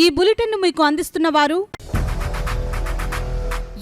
ఈ బులెటిన్ను మీకు అందిస్తున్న వారు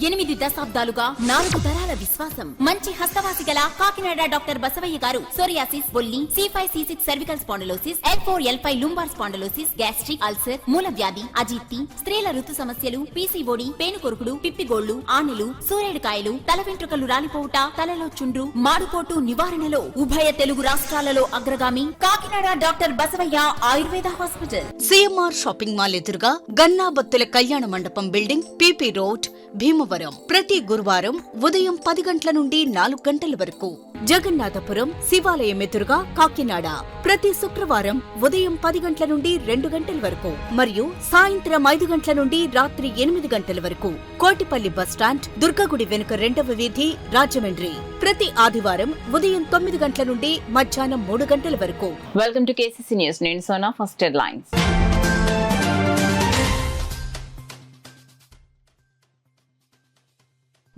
8 దశాబ్దాలుగా 4 తరాల విశ్వాసం. మంచి హస్తవాసి గల కాకినాడ డాక్టర్ బసవయ్య గారు సోరియాసిస్, బొల్లి, C5, C6 cervical spondylosis, L4, L5 lumbar spondylosis, gastric ulcer, మూల వ్యాధి, అజీర్తి, స్త్రీల ఋతు సమస్యలు, PCOD, పేనుకొరుకుడు, పిప్పిగోళ్లు, ఆనెలు, సూరేడుకాయలు, తల వెంట్రుకలు రాలిపోవుట, తలలో చుండ్రు, మాడుకోటు నివారణలో ఉభయ తెలుగు రాష్ట్రాలలో అగ్రగామి Kakinada doctor Basavayya Ayurveda hospital. CMR shopping mall ఎదురుగా గన్నాబత్తుల కళ్యాణ మండపం బిల్డింగ్, PP రోడ్, భీమవరం. ప్రతి గురువారం ఉదయం 10 గంటల నుండి 4 గంటల వరకు. జగన్నాథపురం శివాలయం ఎదురుగా కాకినాడ ప్రతి శుక్రవారం ఉదయం 10 గంటల నుండి 2 గంటల వరకు మరియు సాయంత్రం 5 గంటల నుండి రాత్రి 8 గంటల వరకు. కోటిపల్లి బస్టాండ్, దుర్గగుడి వెనుక 2వ వీధి, రాజమండ్రి. ప్రతి ఆదివారం ఉదయం 9 గంటల నుండి మధ్యాహ్నం 3 గంటల వరకు. Welcome to KCC news. నేను సోనా. First headlines.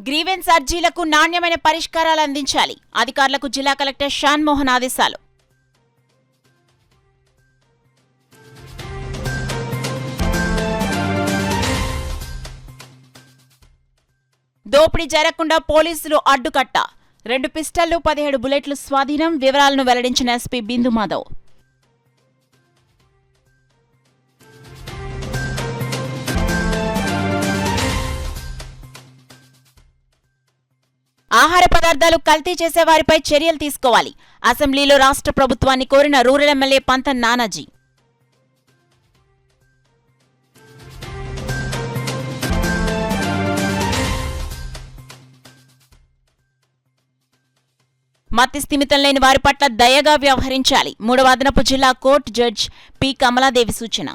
గ్రీవెన్స్ అర్జీలకు నాణ్యమైన పరిష్కారాలు అందించాలి. అధికారులకు జిల్లా కలెక్టర్ షాన్ మోహన్ ఆదేశాలు. దోపిడీ జరగకుండా పోలీసులు అడ్డుకట్ట. 2 పిస్టళ్లు, 17 బుల్లెట్లు స్వాధీనం. వివరాలను వెల్లడించిన SP బిందు మాధవ్. ఆహార పదార్థాలు కల్తీ చేసే వారిపై చర్యలు తీసుకోవాలి. అసెంబ్లీలో రాష్ట్ర ప్రభుత్వాన్ని కోరిన రూరల్ ఎమ్మెల్యే పంతం నానాజీ. మతి స్థిమితం లేని వారి పట్ల దయగా వ్యవహరించాలి. 3వ అదనపు జిల్లా కోర్టు జడ్జ్ పి కమలాదేవి సూచన.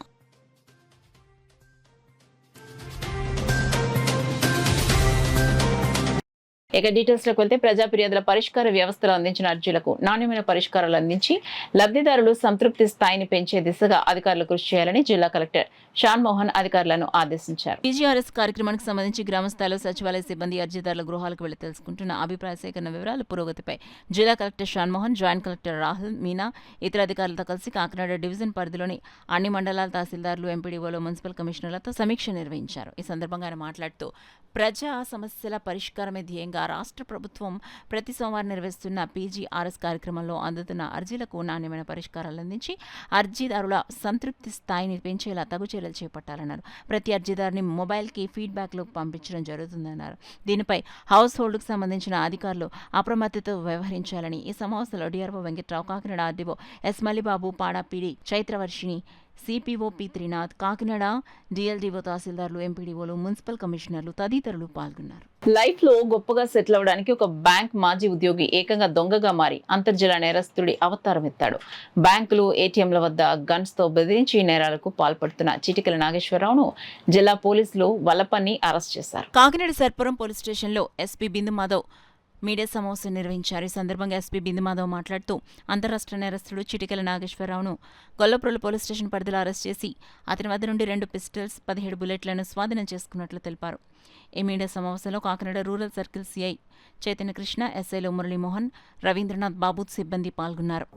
ఇక డీటెయిల్స్ లోకి వెళ్తే ప్రజా ఫిర్యాదుల పరిష్కార వ్యవస్థలో అందించిన అర్జీలకు నాణ్యమైన పరిష్కారాలు అందించి లబ్ధిదారులు సంతృప్తి స్థాయిని పెంచే దిశగా అధికారులు కృషి చేయాలని జిల్లా కలెక్టర్ షాన్ మోహన్ అధికారులను ఆదేశించారు. PGRS కార్యక్రమానికి సంబంధించి గ్రామస్థాయిలో సచివాలయ సిబ్బంది అర్జీదారుల గృహాలకు వెళ్లి తెలుసుకుంటున్న అభిప్రాయ సేకరణ వివరాల పురోగతిపై జిల్లా collector Shan Mohan, joint collector Rahul Meena ఇతర అధికారులతో కలిసి కాకినాడ డివిజన్ పరిధిలోని అన్ని మండలాల తహసీల్దారులు, ఎంపీడీఓలు, మున్సిపల్ కమిషనర్లతో సమీక్ష నిర్వహించారు. ఈ సందర్భంగా ఆయన మాట్లాడుతూ ప్రజా సమస్యల పరిష్కారమే ధ్యేయంగా రాష్ట్ర ప్రభుత్వం ప్రతి సోమవారం నిర్వహిస్తున్న PGRS కార్యక్రమంలో అందుతున్న అర్జీలకు నాణ్యమైన పరిష్కారాలు అందించి అర్జీదారుల సంతృప్తి స్థాయిని పెంచేలా తగు చర్యలు చేపట్టాలన్నారు. ప్రతి అర్జీదారుని మొబైల్కి ఫీడ్బ్యాక్లు పంపించడం జరుగుతుందన్నారు. దీనిపై హౌస్ హోల్డ్కు సంబంధించిన అధికారులు అప్రమత్తతో వ్యవహరించాలని ఈ సమావేశంలో DRO Venkatrao, Kakinada RDO S Mallibabu, PADA PD Chaitravarshini, CPO P Trinath, Kakinada DLDO తహసీల్దారులు, ఎంపీడీఓలు, మున్సిపల్ కమిషనర్లు తదితరులు పాల్గొన్నారు. లైఫ్ లో గొప్పగా సెటిల్ అవడానికి ఒక బ్యాంక్ మాజీ ఉద్యోగి ఏకంగా దొంగగా మారి అంతర్జల నేరస్తుడి అవతారం ఎత్తాడు. బ్యాంకులు, ATMల వద్ద గన్స్ తో బెదిరించి నేరాలకు పాల్పడుతున్న చిటికల నాగేశ్వరరావును జిల్లా పోలీసులు వలపన్ని అరెస్ట్ చేశారు. కాకినాడ సర్పురం పోలీస్ స్టేషన్లో SP బిందు మాధవ్ మీడియా సమావేశం నిర్వహించారు. ఈ సందర్భంగా SP బిందు మాధవ్ మాట్లాడుతూ అంతరాష్ట్ర నేరస్తుడు చిటికల నాగేశ్వరరావును గొల్లప్రోలు పోలీస్ స్టేషన్ పరిధిలో అరెస్ట్ చేసి అతని వద్ద నుండి 2 పిస్టల్స్, 17 బుల్లెట్లను స్వాధీనం చేసుకున్నట్లు తెలిపారు. ఈ మీడియా సమావేశంలో Kakinada rural circle CI Chaitanya Krishna, SIలు మురళీమోహన్, రవీంద్రనాథ్ బాబు సిబ్బంది పాల్గొన్నారు.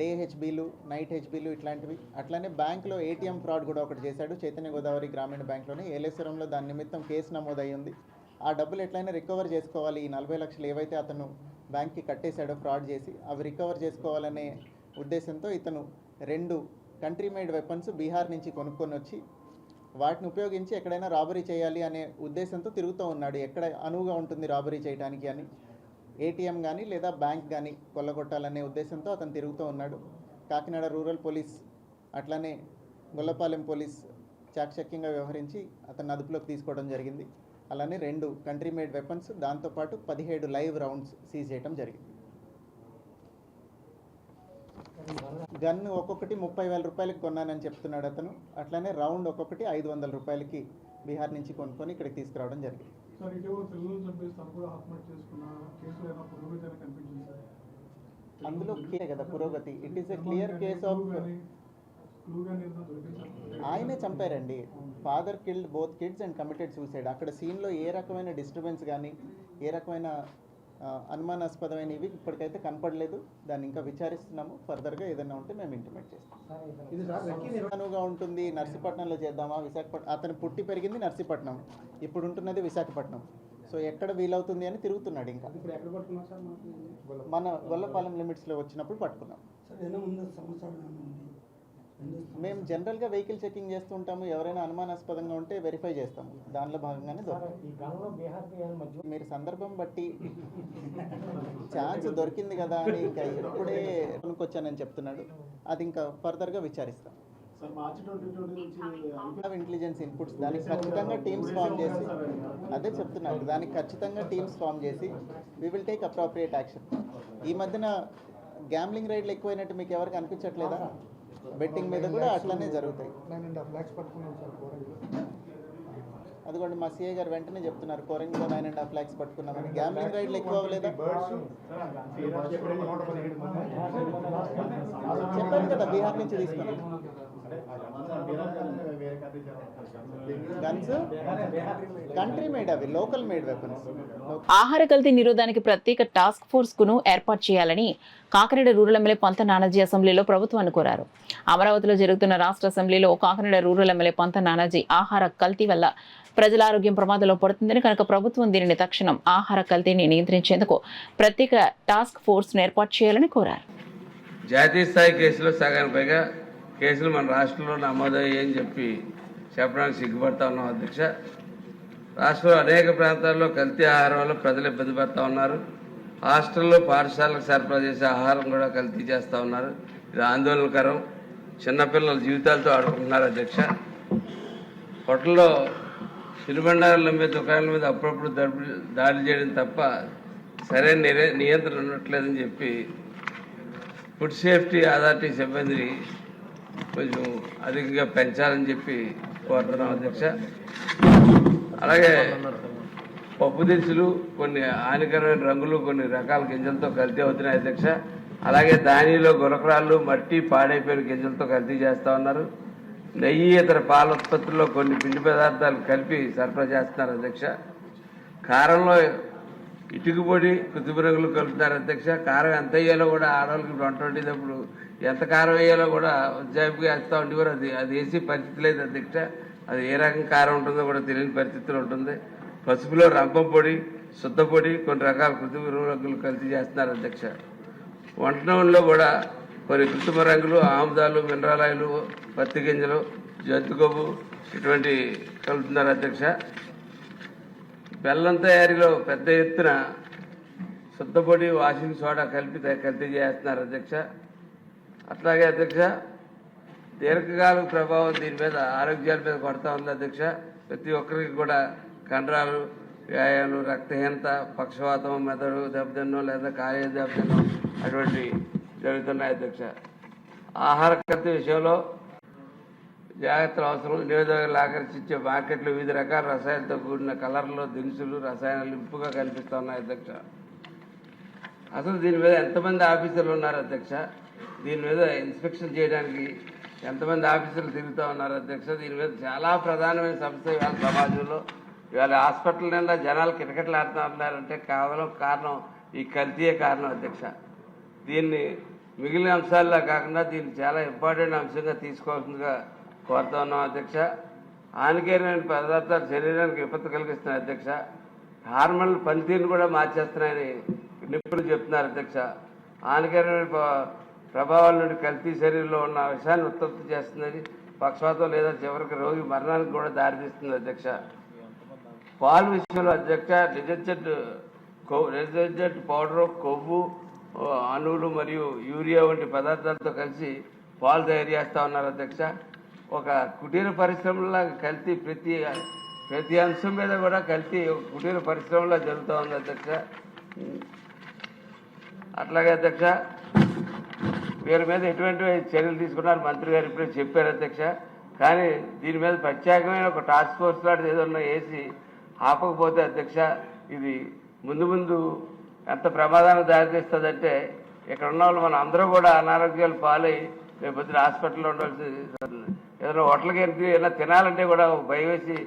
డే హెచ్బీలు, నైట్ హెచ్బీలు ఇట్లాంటివి. అట్లనే బ్యాంకులో ATM ఫ్రాడ్ కూడా ఒకటి చేశాడు. చైతన్య గోదావరి గ్రామీణ బ్యాంక్లోనే ఏలేశ్వరంలో దాని నిమిత్తం కేసు నమోదయ్యి ఉంది. ఆ డబ్బులు ఎట్లయినా రికవర్ చేసుకోవాలి. ఈ 40 లక్షలు ఏవైతే అతను బ్యాంక్కి కట్టేశాడో ఫ్రాడ్ చేసి అవి రికవర్ చేసుకోవాలనే ఉద్దేశంతో ఇతను 2 కంట్రీ మేడ్ వెపన్స్ బీహార్ నుంచి కొనుక్కొని వచ్చి వాటిని ఉపయోగించి ఎక్కడైనా రాబరీ చేయాలి అనే ఉద్దేశంతో తిరుగుతూ ఉన్నాడు. ఎక్కడ అనువుగా ఉంటుంది రాబరీ చేయడానికి అని. ATM కానీ లేదా బ్యాంక్ కానీ కొల్లగొట్టాలనే ఉద్దేశంతో అతను తిరుగుతూ ఉన్నాడు. కాకినాడ రూరల్ పోలీస్ అట్లనే గొల్లపాలెం పోలీస్ చాకచక్యంగా వ్యవహరించి అతన్ని అదుపులోకి తీసుకోవడం జరిగింది. అలానే 2 కంట్రీ మేడ్ వెపన్స్, దాంతోపాటు 17 లైవ్ రౌండ్స్ సీజ్ చేయడం జరిగింది. గన్ ఒక్కొక్కటి 30,000 రూపాయలకి కొన్నానని చెప్తున్నాడు అతను. అట్లనే రౌండ్ ఒక్కొక్కటి 500 రూపాయలకి బీహార్ నుంచి కొనుక్కొని ఇక్కడికి తీసుకురావడం జరిగింది. అందులో కదా పురోగతి. It is a clear case of ఆయనే చంపారండి. Father killed both kids and committed suicide. అక్కడ సీన్లో ఏ రకమైన డిస్టర్బెన్స్ కానీ ఏ రకమైన అనుమానాస్పదమైనవి ఇప్పటికైతే కనపడలేదు. దాన్ని ఇంకా విచారిస్తున్నాము. ఫర్దర్గా ఏదైనా ఉంటే మేము ఇంటిమేట్ చేస్తాం. అనువుగా ఉంటుంది. నర్సీపట్నంలో చేద్దామా, విశాఖపట్నం? అతను పుట్టి పెరిగింది నర్సీపట్నం, ఇప్పుడు ఉంటున్నది విశాఖపట్నం. సో ఎక్కడ వీలవుతుంది అని తిరుగుతున్నాడు. ఇంకా మన గొల్లపాలెం లిమిట్స్లో వచ్చినప్పుడు పట్టుకున్నాం. మేము జనరల్గా వెహికల్ చెకింగ్ చేస్తూ ఉంటాము. ఎవరైనా అనుమానాస్పదంగా ఉంటే వెరిఫై చేస్తాము. దానిలో భాగంగానే మీరు సందర్భం బట్టి ఛాన్స్ దొరికింది కదా అని ఇంకా ఇప్పుడే కొనుక్కొచ్చానని చెప్తున్నాడు. అది ఇంకా ఫర్దర్గా విచారిస్తాం. ఇంటెలిజెన్స్ ఇన్పుట్స్ దానికి ఖచ్చితంగా టీమ్స్ ఫామ్ చేసి, అదే చెప్తున్నారు, దానికి ఖచ్చితంగా టీమ్స్ ఫామ్ చేసి we will take appropriate action. ఈ మధ్యన గ్యాంబ్లింగ్ రైడ్లు ఎక్కువైనట్టు మీకు ఎవరికి అనిపించట్లేదా? బెట్టింగ్ మీద కూడా అట్లనే జరుగుతాయి. అదిగోండి మా సిఐ గారు వెంటనే చెప్తున్నారు, కోరంగిలో 9.5 lakhs పట్టుకున్నామని. గ్యాంబ్లింగ్ రైడ్లు ఎక్కువ అవ్వలేదా? చెప్పాను కదా, బీహార్ నుంచి తీసుకున్నాం గన్స్. కంట్రీ మేడ్, అవి లోకల్ మేడ్ వెపన్స్. ఆహార కల్తీ నిరోధానికి ప్రత్యేక టాస్క్ ఫోర్స్ కును ఏర్పాటు చేయాలని కాకినాడ రూరల్ ఎమ్మెల్యే పంత నానాజీ అసెంబ్లీలో ప్రభుత్వాన్ని కోరారు. అమరావతిలో జరుగుతున్న రాష్ట్ర అసెంబ్లీలో కాకినాడ రూరల్ ఎమ్మెల్యే పంత నానాజీ ఆహార కల్తీ వల్ల ప్రజల ఆరోగ్యం ప్రమాదంలో పడుతుందని, కనుక ప్రభుత్వం దీనిని తక్షణం ఆహార కల్తీని నియంత్రించేందుకు ప్రత్యేక టాస్క్ ఫోర్స్ ఏర్పాటు చేయాలని కోరారు. జాతీయ స్థాయి కేసులో సగానికి పైగా కేసులు మన రాష్ట్రంలో నమోదయ్యాయని చెప్పి చెప్పడానికి సిగ్గుపడతా ఉన్నాం అధ్యక్ష. రాష్ట్రంలో అనేక ప్రాంతాల్లో కల్తీ ఆహారం వల్ల ప్రజలు ఇబ్బంది పడుతూ ఉన్నారు. హాస్టల్లో పాఠశాలకు సరఫరా చేసే ఆహారం కూడా కల్తీ చేస్తూ ఉన్నారు. ఇది ఆందోళనకరం. చిన్నపిల్లల జీవితాలతో ఆడుకుంటున్నారు అధ్యక్ష. హోటల్లో తినుబండారాలు అమ్మే దుకాణాల మీద అప్పుడప్పుడు దాడి చేయడం తప్ప సరైన నియంత్రణ ఉండట్లేదని చెప్పి ఫుడ్ సేఫ్టీ అథారిటీ సిబ్బందిని కొంచెం అధికంగా పెంచాలని చెప్పి కోరుతున్నాం అధ్యక్ష. అలాగే పప్పు దినుసులు, కొన్ని హానికరమైన రంగులు, కొన్ని రకాల గింజలతో కల్తీ అవుతున్నాయి అధ్యక్ష. అలాగే ధాన్యంలో గులకరాళ్ళు, మట్టి, పాడైపోయిన గింజలతో కల్తీ చేస్తూ ఉన్నారు. నెయ్యి, ఇతర పాల ఉత్పత్తుల్లో కొన్ని పిండి పదార్థాలు కలిపి సరఫరా చేస్తున్నారు అధ్యక్ష. కారంలో ఇటుక పొడి, కృత్రిమ రంగులు కలుపుతున్నారు అధ్యక్ష. కారం ఎంత వేయాలో కూడా ఆడవాళ్ళకి వంట వండేటప్పుడు ఎంత కారం వేయాలో కూడా ఉజ్జాయింపుగా వేస్తూ ఉండేవారు. అది వేసి పరిస్థితి లేదు అధ్యక్ష. అది ఏ రకం కారం ఉంటుందో కూడా తెలియని పరిస్థితులు ఉంటుంది. పసుపులో రంపం పొడి, శుద్ధ పొడి, కొన్ని రకాల కృత్రిమ రంగులు కల్తీ చేస్తున్నారు అధ్యక్ష. వంట నూనెలో కూడా కొన్ని కృత్రిమ రంగులు, ఆముదాలు, మినరల్ ఆయిల్, పత్తి గింజలు, జంతు కొవ్వు ఇటువంటి కలుపుతున్నారు అధ్యక్ష. బెల్లం తయారీలో పెద్ద ఎత్తున శుద్ధ పొడి, వాషింగ్ సోడా కలిపి కల్తీ చేస్తున్నారు అధ్యక్ష. అట్లాగే అధ్యక్ష, దీర్ఘకాల ప్రభావం దీని మీద ఆరోగ్యాల మీద కొడతా ఉంది అధ్యక్ష. ప్రతి ఒక్కరికి కూడా కండరాలు, గాయాలు, రక్తహీనత, పక్షవాతం, మెదడు దెబ్బతిన్నో లేదా కాలేయ దెబ్బతిన్నో అటువంటి జరుగుతున్నాయి అధ్యక్ష. ఆహార కల్తీ విషయంలో జాగ్రత్తలు అవసరం. నియోజకవర్గాలు ఆకర్షించే మార్కెట్లు వివిధ రకాల రసాయనాలతో కూడిన కలర్లో దినుసులు, రసాయనాలు ఇంపుగా కనిపిస్తూ ఉన్నాయి అధ్యక్ష. అసలు దీని మీద ఎంతమంది ఆఫీసర్లు ఉన్నారు అధ్యక్ష? దీని మీద ఇన్స్పెక్షన్ చేయడానికి ఎంతమంది ఆఫీసర్లు తిరుగుతూ ఉన్నారు అధ్యక్ష? దీని మీద చాలా ప్రధానమైన సమస్య ఇవాళ సమాజంలో. ఇవాళ హాస్పిటల్ నిండా జనాలు కిటకిటలు ఆడుతూ ఉన్నారంటే కేవలం కారణం ఈ కల్తీయే కారణం అధ్యక్ష. దీన్ని మిగిలిన అంశాల్లో కాకుండా దీన్ని చాలా ఇంపార్టెంట్ అంశంగా తీసుకోవాల్సిందిగా కోరుతా ఉన్నాం అధ్యక్ష. హానికరమైన పదార్థాలు శరీరానికి విపత్తు కలిగిస్తున్నాయి అధ్యక్ష. హార్మోన్ల పనితీరును కూడా మార్చేస్తున్నాయని నిపుణులు చెప్తున్నారు అధ్యక్ష. హానికరమైన ప్రభావాల నుండి కల్తీ శరీరంలో ఉన్న విషయాన్ని ఉత్పత్తి చేస్తుందని, పక్షవాతం లేదా చివరికి రోగి మరణానికి కూడా దారితీస్తుంది అధ్యక్ష. పాలు విషయంలో అధ్యక్ష, డిటర్జెంట్ పౌడరు, కొవ్వు, అణువులు మరియు యూరియా వంటి పదార్థాలతో కలిసి పాలు తయారు చేస్తూ ఉన్నారు అధ్యక్ష. ఒక కుటీర పరిశ్రమలో కల్తీ ప్రతి అంశం మీద కూడా కల్తీ కుటీర పరిశ్రమలో జరుగుతూ ఉంది అధ్యక్ష. అట్లాగే అధ్యక్ష, వీరి మీద ఎటువంటి చర్యలు తీసుకున్నారు మంత్రి గారు ఇప్పుడే చెప్పారు అధ్యక్ష. కానీ దీని మీద ప్రత్యేకమైన ఒక టాస్క్ ఫోర్స్ లాంటిది ఏదన్నా వేసి ఆపకపోతే అధ్యక్ష, ఇది ముందు ముందు ఎంత ప్రమాదానికి దారితీస్తుందంటే ఇక్కడ ఉన్న వాళ్ళు మనం అందరూ కూడా అనారోగ్యాలు పాలై రేపు పొద్దున హాస్పిటల్లో ఉండాల్సి, ఏదైనా హోటల్కి వెళ్తే ఏదైనా తినాలంటే కూడా భయం వేసి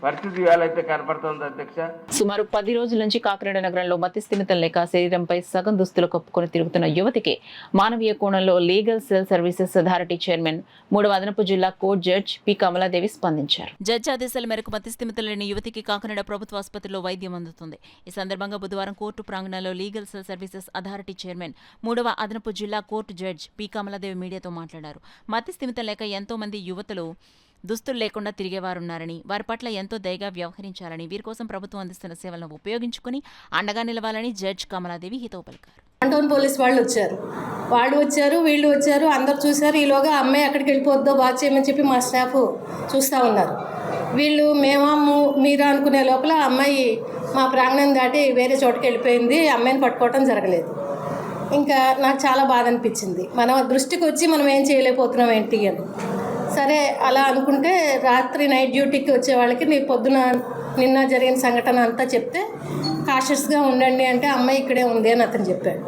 పరిస్థితి ఇవాళ అయితే కనపడుతుంది అధ్యక్ష. సుమారు 10 రోజుల నుంచి కాకినాడ నగరంలో మతిస్థిమితం లేక శరీరంపై సగం దుస్తులు కప్పుకొని తిరుగుతున్న యువతికి మానవీయ కోణంలో legal cell services authority chairman 3వ అదనపు జిల్లా కోర్టు జడ్జి పి కమలాదేవి స్పందించారు. జడ్జి ఆదేశాల మేరకు మతిస్థిమితం లేని యువతికి కాకినాడ ప్రభుత్వ ఆసుపత్రిలో వైద్యం అందుతుంది. ఈ సందర్భంగా బుధవారం కోర్టు ప్రాంగణంలో legal cell services authority chairman 3వ అదనపు జిల్లా కోర్టు జడ్జి పి కమలాదేవి మీడియాతో మాట్లాడారు. మతిస్థిమితం లేక ఎంతో మంది యువతులు దుస్తులు లేకుండా తిరిగేవారున్నారని, వారి పట్ల ఎంతో దయగా వ్యవహరించాలని, వీరి కోసం ప్రభుత్వం అందిస్తున్న సేవలను ఉపయోగించుకుని అండగా నిలవాలని జడ్జి కమలాదేవి హితవు పలికారు. టౌన్ పోలీస్ వాళ్ళు వచ్చారు, వీళ్ళు వచ్చారు, అందరు చూశారు. ఈలోగా అమ్మాయి అక్కడికి వెళ్ళిపోద్దో బాగా చేయమని చెప్పి మా స్టాఫ్ చూస్తూ ఉన్నారు. వీళ్ళు మీరా అనుకునే లోపల అమ్మాయి మా ప్రాంగణం దాటి వేరే చోటుకి వెళ్ళిపోయింది. అమ్మాయిని పట్టుకోవటం జరగలేదు. ఇంకా నాకు చాలా బాధ అనిపించింది. మన దృష్టికి వచ్చి మనం ఏం చేయలేకపోతున్నాం ఏంటి అని. సరే అలా అనుకుంటే రాత్రి నైట్ డ్యూటీకి వచ్చే వాళ్ళకి నిన్న జరిగిన సంఘటన అంతా చెప్తే కాషియస్గా ఉండండి అంటే అమ్మాయి ఇక్కడే ఉంది అని అతను చెప్పాడు.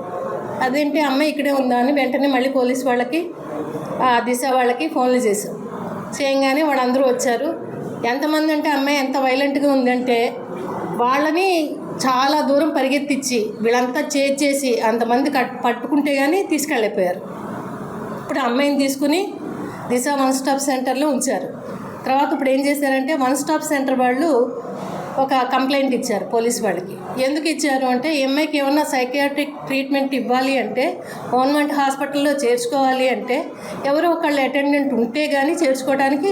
అదేంటి అమ్మాయి ఇక్కడే ఉందా అని వెంటనే మళ్ళీ పోలీస్ వాళ్ళకి దిశ వాళ్ళకి ఫోన్లు చేశాం. చేయగానే వాళ్ళందరూ వచ్చారు. ఎంతమంది అంటే అమ్మాయి ఎంత వైలెంట్గా ఉందంటే వాళ్ళని చాలా దూరం పరిగెత్తించి వీళ్ళంతా చేసి అంతమంది పట్టుకుంటే కానీ తీసుకెళ్ళిపోయారు. ఇప్పుడు అమ్మాయిని తీసుకుని దిశ 1 స్టాప్ సెంటర్లో ఉంచారు. తర్వాత ఇప్పుడు ఏం చేశారంటే 1 స్టాప్ సెంటర్ వాళ్ళు ఒక కంప్లైంట్ ఇచ్చారు పోలీస్ వాళ్ళకి. ఎందుకు ఇచ్చారు అంటే అమ్మాయికి ఏమన్నా సైకియాట్రిక్ ట్రీట్మెంట్ ఇవ్వాలి అంటే గవర్నమెంట్ హాస్పిటల్లో చేర్చుకోవాలి అంటే ఎవరో ఒకళ్ళు అటెండెంట్ ఉంటే కానీ చేర్చుకోవడానికి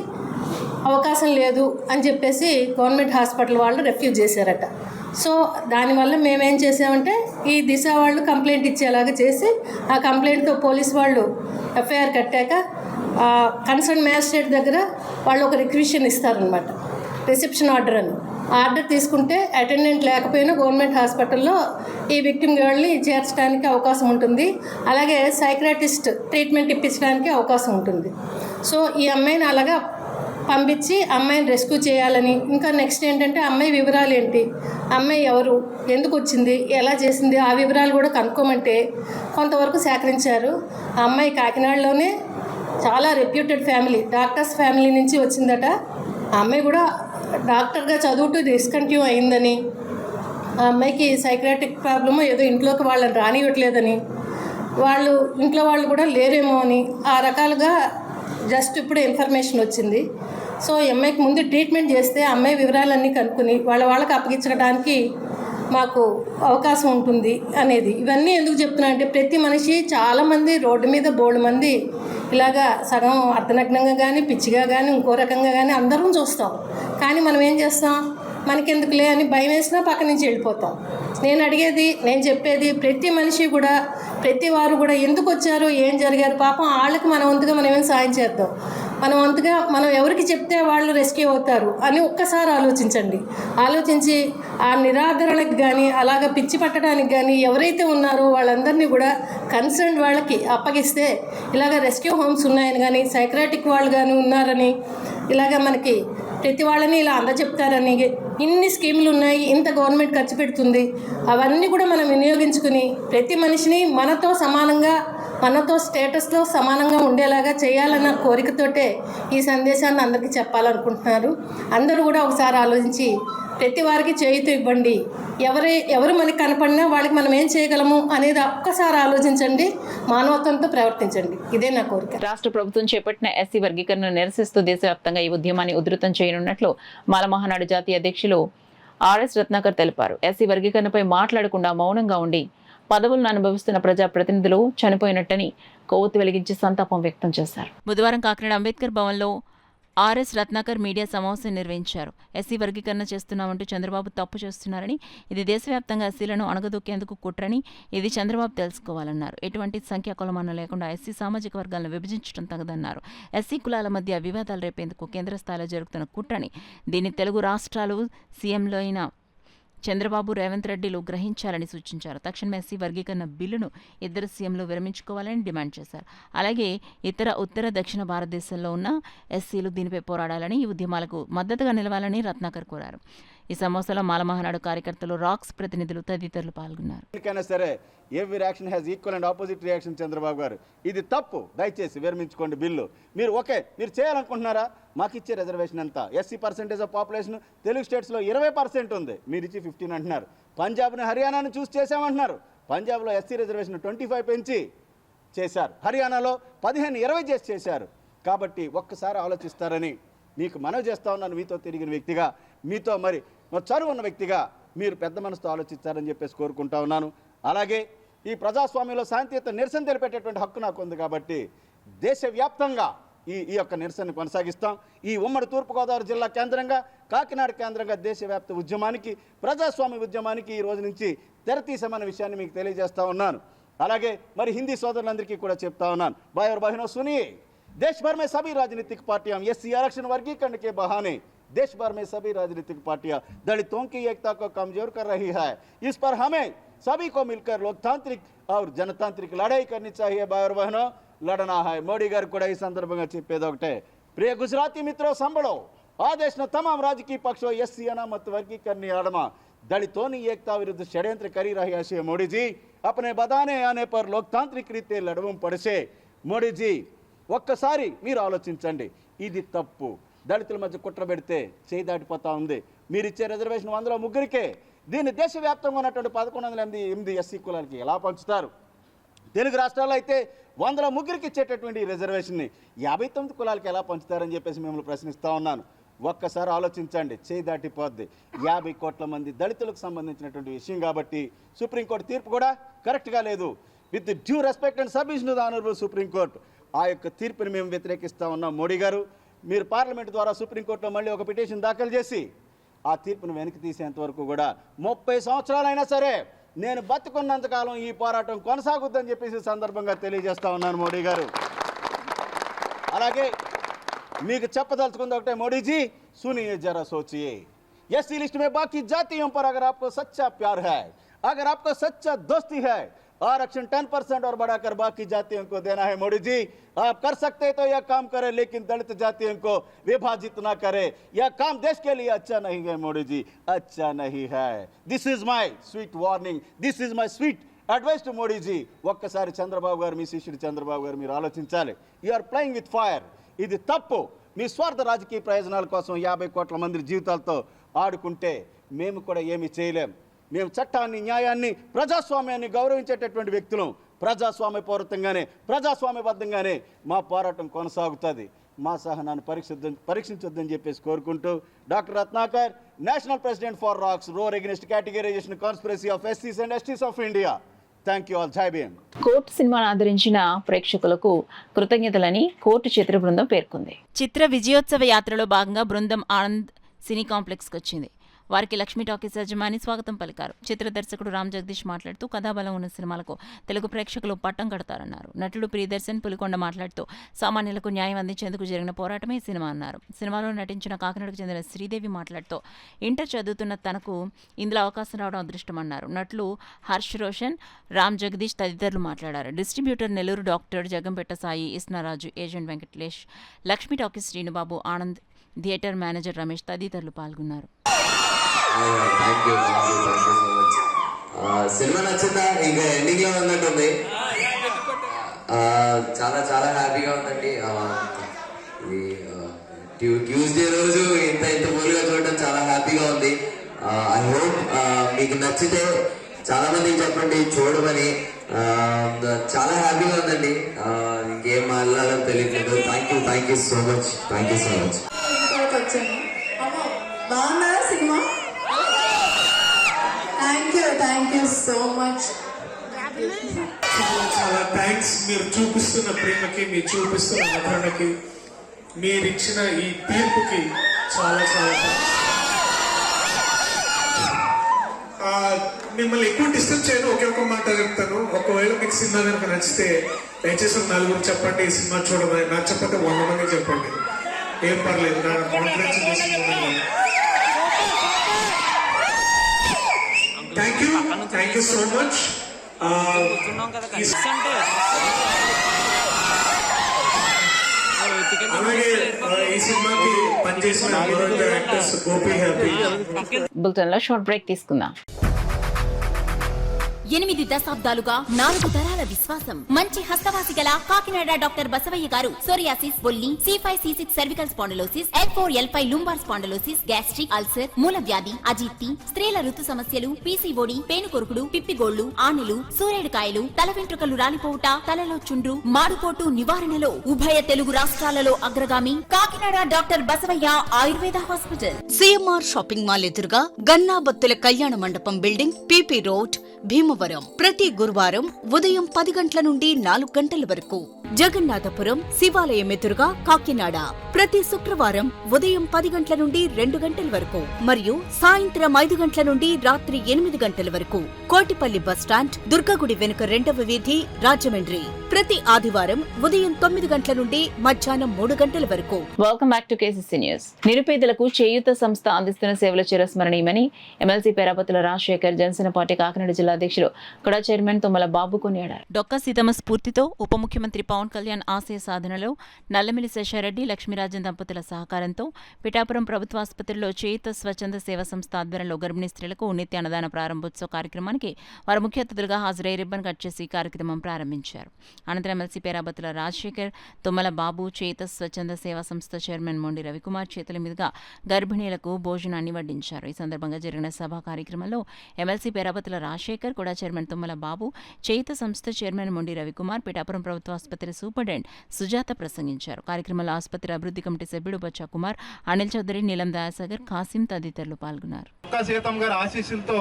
అవకాశం లేదు అని చెప్పేసి గవర్నమెంట్ హాస్పిటల్ వాళ్ళు రిఫ్యూజ్ చేశారట. సో దానివల్ల మేమేం చేసామంటే ఈ దిశ వాళ్ళు కంప్లైంట్ ఇచ్చేలాగా చేసి ఆ కంప్లైంట్తో పోలీస్ వాళ్ళు ఎఫ్ఐఆర్ కట్టాక కన్సర్న్ మ్యాజిస్ట్రేట్ దగ్గర వాళ్ళు ఒక రిక్విజిషన్ ఇస్తారనమాట, రిసెప్షన్ ఆర్డర్ అని. ఆర్డర్ తీసుకుంటే అటెండెంట్ లేకపోయినా గవర్నమెంట్ హాస్పిటల్లో ఈ విక్టిమ్ గర్ల్ని చేర్చడానికి అవకాశం ఉంటుంది. అలాగే సైక్రాటిస్ట్ ట్రీట్మెంట్ ఇప్పించడానికి అవకాశం ఉంటుంది. సో ఈ అమ్మాయిని అలాగా పంపించి అమ్మాయిని రెస్క్యూ చేయాలని, ఇంకా నెక్స్ట్ ఏంటంటే అమ్మాయి వివరాలు ఏంటి, అమ్మాయి ఎవరు, ఎందుకు వచ్చింది, ఎలా చేసింది, ఆ వివరాలు కూడా కనుక్కోమంటే కొంతవరకు సేకరించారు. ఆ అమ్మాయి కాకినాడలోనే చాలా రెప్యూటెడ్ ఫ్యామిలీ, డాక్టర్స్ ఫ్యామిలీ నుంచి వచ్చిందట. ఆ అమ్మాయి కూడా డాక్టర్గా చదువుతూ డిస్కంటిన్యూ అయిందని, ఆ అమ్మాయికి సైక్రాటిక్ ప్రాబ్లమో ఏదో ఇంట్లోకి వాళ్ళని రానివ్వట్లేదని, ఇంట్లో వాళ్ళు కూడా లేరేమో అని ఆ రకాలుగా జస్ట్ ఇప్పుడే ఇన్ఫర్మేషన్ వచ్చింది. సో ఈ అమ్మాయికి ముందు ట్రీట్మెంట్ చేస్తే అమ్మాయి వివరాలన్నీ కనుక్కొని వాళ్ళకి అప్పగించడానికి మాకు అవకాశం ఉంటుంది అనేది. ఇవన్నీ ఎందుకు చెప్తున్నా అంటే ప్రతి మనిషి చాలామంది రోడ్డు మీద బోల్డు మంది ఇలాగా సగం అర్ధనగ్నంగా కానీ పిచ్చిగా కానీ ఇంకో రకంగా కానీ అందరం చూస్తాం. కానీ మనం ఏం చేస్తాం, మనకెందుకులే అని భయం వేసినా పక్క నుంచి వెళ్ళిపోతాం. నేను చెప్పేది ప్రతి మనిషి కూడా, ప్రతి వారు కూడా ఎందుకు వచ్చారు, ఏం జరిగారు, పాపం వాళ్ళకి మన వంతుగా మనం ఏమైనా సాయం చేద్దాం. మన వంతుగా మనం ఎవరికి చెప్తే వాళ్ళు రెస్క్యూ అవుతారు అని ఒక్కసారి ఆలోచించి ఆ నిరాదరణకు కానీ అలాగ పిచ్చి పట్టడానికి కానీ ఎవరైతే ఉన్నారో వాళ్ళందరినీ కూడా కన్సర్న్ వాళ్ళకి అప్పగిస్తే ఇలాగ రెస్క్యూ హోమ్స్ ఉన్నాయని కానీ సైక్రాటిక్ వాళ్ళు కానీ ఉన్నారని ఇలాగ మనకి ప్రతి వాళ్ళని ఇలా అందజెప్తారని, ఇన్ని స్కీములు ఉన్నాయి, ఇంత గవర్నమెంట్ ఖర్చు పెడుతుంది, అవన్నీ కూడా మనం వినియోగించుకుని ప్రతి మనిషిని మనతో స్టేటస్లో సమానంగా ఉండేలాగా చేయాలన్న కోరికతోటే ఈ సందేశాన్ని అందరికీ చెప్పాలనుకుంటున్నారు. అందరూ కూడా ఒకసారి ఆలోచించి ప్రతి వారికి చేయూత ఇవ్వండి. ఎవరు మనకి కనపడినా వాళ్ళకి మనం ఏం చేయగలము అనేది ఒక్కసారి ఆలోచించండి, మానవత్వంతో ప్రవర్తించండి. ఇదే నా కోరిక. రాష్ట్ర ప్రభుత్వం చేపట్టిన ఎస్సీ వర్గీకరణను నిరసిస్తూ దేశవ్యాప్తంగా ఈ ఉద్యమాన్ని ఉధృతం చేయనున్నట్లు మాల మహానాడు జాతీయ అధ్యక్షులు ఆర్ఎస్ రత్నాకర్ తెలిపారు. ఎస్సీ వర్గీకరణపై మాట్లాడకుండా మౌనంగా ఉండి పదవులను అనుభవిస్తున్న ప్రజాప్రతినిధులు చనిపోయినట్టని కొవ్వొత్తి వెలిగించి సంతాపం వ్యక్తం చేశారు. బుధవారం కాకినాడ అంబేద్కర్ భవన్లో ఆర్ఎస్ రత్నాకర్ మీడియా సమావేశం నిర్వహించారు. ఎస్సీ వర్గీకరణ చేస్తున్నామంటూ చంద్రబాబు తప్పు చేస్తున్నారని, ఇది దేశవ్యాప్తంగా ఎస్సీలను అణగదొక్కేందుకు కుట్రని, ఇది చంద్రబాబు తెలుసుకోవాలన్నారు. ఎటువంటి సంఖ్యా కొలమానం లేకుండా ఎస్సీ సామాజిక వర్గాలను విభజించడం తగదన్నారు. ఎస్సీ కులాల మధ్య వివాదాలు రేపేందుకు కేంద్ర స్థాయిలో జరుగుతున్న కుట్రని, దీన్ని తెలుగు రాష్ట్రాలు సీఎంలో అయిన చంద్రబాబు, రేవంత్ రెడ్డిలు గ్రహించాలని సూచించారు. తక్షణమే ఎస్సీ వర్గీకరణ బిల్లును ఇద్దరు సీఎంలు విరమించుకోవాలని డిమాండ్ చేశారు. అలాగే ఉత్తర దక్షిణ భారతదేశంలో ఉన్న ఎస్సీలు దీనిపై పోరాడాలని, ఈ ఉద్యమాలకు మద్దతుగా నిలవాలని రత్నాకర్ కోరారు. ఈ సమావేశంలో మాలమహానాడు కార్యకర్తలు, రాక్స్ ప్రతినిధులు తదితరులు పాల్గొన్నారు. ఎక్కడికైనా సరే every reaction has equal and opposite reaction. Chandrababu గారు, ఇది తప్పు, దయచేసి విరమించుకోండి బిల్లు. మీరు మీరు చేయాలనుకుంటున్నారా? మాకు ఇచ్చే రిజర్వేషన్ ఎంత? SC percentage of population Telugu స్టేట్స్లో 20% ఉంది, మీరు ఇచ్చి 15 అంటున్నారు. పంజాబ్ని హర్యానాని చూసి చేసామంటున్నారు. పంజాబ్లో ఎస్సీ రిజర్వేషన్ 25 పెంచి చేశారు, హర్యానాలో 15-20 చేశారు. కాబట్టి ఒక్కసారి ఆలోచిస్తారని మీకు మనవి చేస్తా ఉన్నాను. మీతో తిరిగిన వ్యక్తిగా, మీతో మరి చనువు ఉన్న వ్యక్తిగా మీరు పెద్ద మనసుతో ఆలోచిస్తారని చెప్పేసి కోరుకుంటా ఉన్నాను. అలాగే ఈ ప్రజాస్వామ్యంలో శాంతియుత నిరసన తెలిపేటటువంటి హక్కు నాకు ఉంది కాబట్టి దేశవ్యాప్తంగా ఈ యొక్క నిరసనను కొనసాగిస్తాం. ఈ ఉమ్మడి తూర్పుగోదావరి జిల్లా కేంద్రంగా, కాకినాడ కేంద్రంగా దేశవ్యాప్త ఉద్యమానికి, ప్రజాస్వామ్య ఉద్యమానికి ఈ రోజు నుంచి తెరతీసామన్న విషయాన్ని మీకు తెలియజేస్తా ఉన్నాను. అలాగే మరి హిందీ సోదరులందరికీ కూడా చెప్తా ఉన్నాను, भाई और बहनों सुनिए, देश भर में सभी राजनीतिक पार्टियां एससी आरक्षण वर्गीकरण के बहाने देश भर में सभी राजनीतिक पार्टियां दलितों की एकता को कमजोर कर रही है. इस पर हमें सभी को मिलकर लोकतांत्रिक और जनतांत्रिक लड़ाई करनी चाहिए. भाई और बहनों, लड़ना है. మోడీ గారు కూడా ఈ సందర్భంగా చెప్పేది ఒకటే, ప్రియ గుజరాతీ మిత్రో సంబળો, આ દેશના તમામ રાજકીય પક્ષો એસસી અનામત વર્ગીકરણની આડમાં દલિતોની એકતા વિરુદ્ધ ષડયંત્ર કરી રહ્યા છે. મોદીજી, अपने બધાને આને પર લોકતાંત્રિક રીતે લડવું પડશે. మోడీజీ, ఒక్కసారి మీరు ఆలోచించండి, ఇది తప్పు. దళితుల మధ్య కుట్ర పెడితే చేయి దాటిపోతా ఉంది. మీరు ఇచ్చే రిజర్వేషన్ 103కే దీన్ని దేశవ్యాప్తంగా ఉన్నటువంటి 1108 ఎస్సీ కులాలకి ఎలా పంచుతారు? తెలుగు రాష్ట్రాల్లో అయితే 103కి ఇచ్చేటటువంటి రిజర్వేషన్ని 59 కులాలకి ఎలా పంచుతారని చెప్పేసి మిమ్మల్ని ప్రశ్నిస్తూ ఉన్నాను. ఒక్కసారి ఆలోచించండి, చేయి దాటిపోద్ది. 50 కోట్ల మంది దళితులకు సంబంధించినటువంటి విషయం కాబట్టి సుప్రీంకోర్టు తీర్పు కూడా కరెక్ట్గా లేదు. With due respect and submission to the honourable supreme court, ఆ యొక్క తీర్పుని మేము వ్యతిరేకిస్తూ ఉన్నాం. మోడీ గారు, మీరు పార్లమెంట్ ద్వారా సుప్రీంకోర్టులో మళ్ళీ ఒక పిటిషన్ దాఖలు చేసి ఆ తీర్పును వెనక్కి తీసేంత వరకు కూడా 30 సంవత్సరాలైనా సరే నేను బతుకున్నంతకాలం ఈ పోరాటం కొనసాగుద్దని చెప్పేసి సందర్భంగా తెలియజేస్తా ఉన్నాను మోడీ గారు. అలాగే మీకు చెప్పదలుచుకుంది ఒకటే, మోడీజీ सुनिए जरा सोचिए, एससी लिस्ट में बाकी जातियों पर अगर आपको सच्चा प्यार है, अगर आपको सच्चा दोस्ती है, आरक्षण 10% और बढ़ाकर बाकी जातियों को देना है. मोदी जी, आप कर सकते तो यह काम करें, लेकिन दलित जातियों को विभाजित ना करें. यह काम देश के लिए अच्छा नहीं है. मोदी जी, अच्छा नहीं है. This is my sweet warning, this is my sweet advice to Modi ji. ఒక్కసారి చంద్రబాబు గారు, మీ శిష్యుడు చంద్రబాబు గారు, మీరు ఆలోచించాలి. You are playing with fire. ఇది తప్పు. మీ స్వార్థ రాజకీయ ప్రయోజనాల కోసం 50 కోట్ల మంది జీవితాలతో ఆడుకుంటే మేము కూడా ఏమీ చేయలేం. మేము చట్టాన్ని, న్యాయాన్ని, ప్రజాస్వామ్యాన్ని గౌరవించేటటువంటి వ్యక్తులం. ప్రజాస్వామ్యపూరితంగానే, ప్రజాస్వామ్యబద్ధంగానే మా పోరాటం కొనసాగుతుంది. మా సహనాన్ని పరీక్షించొద్దని చెప్పేసి కోరుకుంటూ, doctor Ratnakar, national president for rocks, roar against categorization conspiracy of ఎస్సీస్ and STs of India. Thank you all. Jai Bhim. Court సినిమాను ఆదరించిన ప్రేక్షకులకు కృతజ్ఞతలని కోర్టు చిత్ర బృందం పేర్కొంది. చిత్ర విజయోత్సవ యాత్రలో భాగంగా బృందం ఆనంద్ సినీ కాంప్లెక్స్కి వచ్చింది. వారికి లక్ష్మీ టాకీస్ యజమాని స్వాగతం పలికారు. చిత్ర దర్శకుడు రామ్ జగదీష్ మాట్లాడుతూ, కథాబలం ఉన్న సినిమాలకు తెలుగు ప్రేక్షకులు పట్టం కడతారన్నారు. నటుడు ప్రియదర్శన్ పులికొండ మాట్లాడుతూ, సామాన్యులకు న్యాయం అందించేందుకు జరిగిన పోరాటమే ఈ సినిమా అన్నారు. సినిమాలో నటించిన కాకినాడకు చెందిన శ్రీదేవి మాట్లాడుతూ, ఇంటర్ చదువుతున్న తనకు ఇందులో అవకాశం రావడం అదృష్టమన్నారు. నటులు హర్ష్ రోషన్, రామ్ జగదీష్ తదితరులు మాట్లాడారు. Distributor Nellore doctor Jaggampeta Sai, Isnaraju, agent Venkatesh, Lakshmi talkies Srinubabu, Anand, theatre manager Ramesh తదితరులు పాల్గొన్నారు. Thank you so much. Cinema నచ్చిందా? ఇంకా ఎండింగ్ లో ఉన్నట్టుంది. చాలా చాలా హ్యాపీగా ఉందండి. ఇది ట్యూస్డే రోజు ఇంత ఫుల్గా చూడటం చాలా హ్యాపీగా ఉంది. ఐ హోప్ మీకు నచ్చితే చాలా మందికి చెప్పండి చూడమని. చాలా హ్యాపీగా ఉందండి. ఇంకేం మాట్లాడాలో తెలియట్లేదు. Thank you so much. బాగున్నారా cinema? Thank you so much. చాలా చాలా థ్యాంక్స్. మీరు చూపిస్తున్న ప్రేమకి, మీరు చూపిస్తున్న నటనకి, మీరు ఇచ్చిన ఈ తీర్పుకి చాలా చాలా మిమ్మల్ని ఎక్కువ డిస్టర్బ్ చేయను. ఒక మాట చెప్తాను. ఒకవేళ మీకు సినిమా కనుక నచ్చితే దయచేసి 4 చెప్పండి ఈ సినిమా చూడమని. నాకు చెప్పండి 100 మంది చెప్పండి, ఏం పర్లేదు. నా confidence thank you so much. అలాగే ఈ సినిమాకి పనిచేసిన యాక్టర్స్ గోపి హ్యాపీ. బులెటిన్లో షార్ట్ బ్రేక్ తీసుకుందాం. 8 దశాబ్దాలుగా 4 తరాల విశ్వాసం. మంచి హస్తవాసి గల కాకినాడ డాక్టర్ బసవయ్య గారు సోరియాసిస్, బొల్లి, C5, C6 cervical spondylosis, L4, L5 lumbar spondylosis, gastric ulcer, మూల వ్యాధి, అజీర్తి, స్త్రీల ఋతు సమస్యలు, PCOD, పేనుకొరుకుడు, పిప్పిగోళ్లు, ఆనెలు, సూరేడుకాయలు, తల వెంట్రుకలు రాలిపోవుట, తలలో చుండ్రు, మాడుపోటు నివారణలో ఉభయ తెలుగు రాష్ట్రాలలో అగ్రగామి Kakinada doctor Basavayya Ayurveda hospital. CMR shopping mall ఎదురుగా గన్నాబత్తుల కళ్యాణ మండపం బిల్డింగ్, PP రోడ్, భీమవరం. ప్రతి గురువారం ఉదయం 10 గంటల నుండి 4 గంటల వరకు. జగన్నాథపురం శివాలయం ఎదురుగా కాకినాడ ప్రతి శుక్రవారం ఉదయం 10 గంటల నుండి 2 గంటల వరకు మరియు సాయంత్రం 5 గంటల నుండి రాత్రి 8 గంటల వరకు. కోటిపల్లి బస్టాండ్, దుర్గగుడి వెనుక 2వ వీధి, రాజమండ్రి. ప్రతి ఆదివారం ఉదయం 9 గంటల నుండి మధ్యాహ్నం 3 గంటల వరకు. Welcome back to KCC news. నిరుపేదలకు చేయూత సంస్థ అందిస్తున్న సేవలు చిరస్మరణీయమని ఎమ్మెల్సీ పేరాపతుల రాజశేఖర్ జనసేన పార్టీ కాకినాడ జిల్లా అధ్యక్షులు కూడా చైర్మన్ తుమ్మల బాబు కొనియాడారు. డొక్కా సీతమ్మ స్ఫూర్తితో ఉప ముఖ్యమంత్రి పవన్ కళ్యాణ్ ఆశయ సాధనలో నల్లమిల్లి శేషారెడ్డి, లక్ష్మీరాజన్ దంపతుల సహకారంతో పిఠాపురం ప్రభుత్వ ఆసుపత్రిలో చేయూత స్వచ్ఛంద సేవా సంస్థ ఆధ్వర్యంలో గర్భిణీ స్త్రీలకు నిత్య అన్నదాన ప్రారంభోత్సవ కార్యక్రమానికి వారు ముఖ్య అతిథులుగా హాజరై రిబ్బన్ కట్ చేసి కార్యక్రమం ప్రారంభించారు. అనంతరం ఎమ్మెల్సీ పేరాబతుల రాజశేఖర్, తుమ్మల బాబు, చేయూత స్వచ్ఛంద సేవా సంస్థ చైర్మన్ మొండి రవికుమార్ చేతుల మీదుగా గర్భిణీలకు భోజనాన్ని వడ్డించారు. ఈ సందర్భంగా జరిగిన సభా కార్యక్రమంలో ఎమ్మెల్సీ పేరాబతుల రాజశేఖర్, కూడా చైర్మన్ తుమ్మల బాబు, చేయూత సంస్థ చైర్మన్ మొండి రవికుమార్, పిఠాపురం ప్రభుత్వ ఆసుపత్రి సూపరింటెండెంట్ సుజాత ప్రసంగించారు. కార్యక్రమంలో ఆసుపత్రి అభివృద్ధి కమిటీ సభ్యుడు బచ్చా కుమార్, అనిల్ చౌదరి, నీలం దయాసాగర్, కాసిం తదితరులు పాల్గొన్నారు. సీతమ్మ గారి ఆశీస్సులతో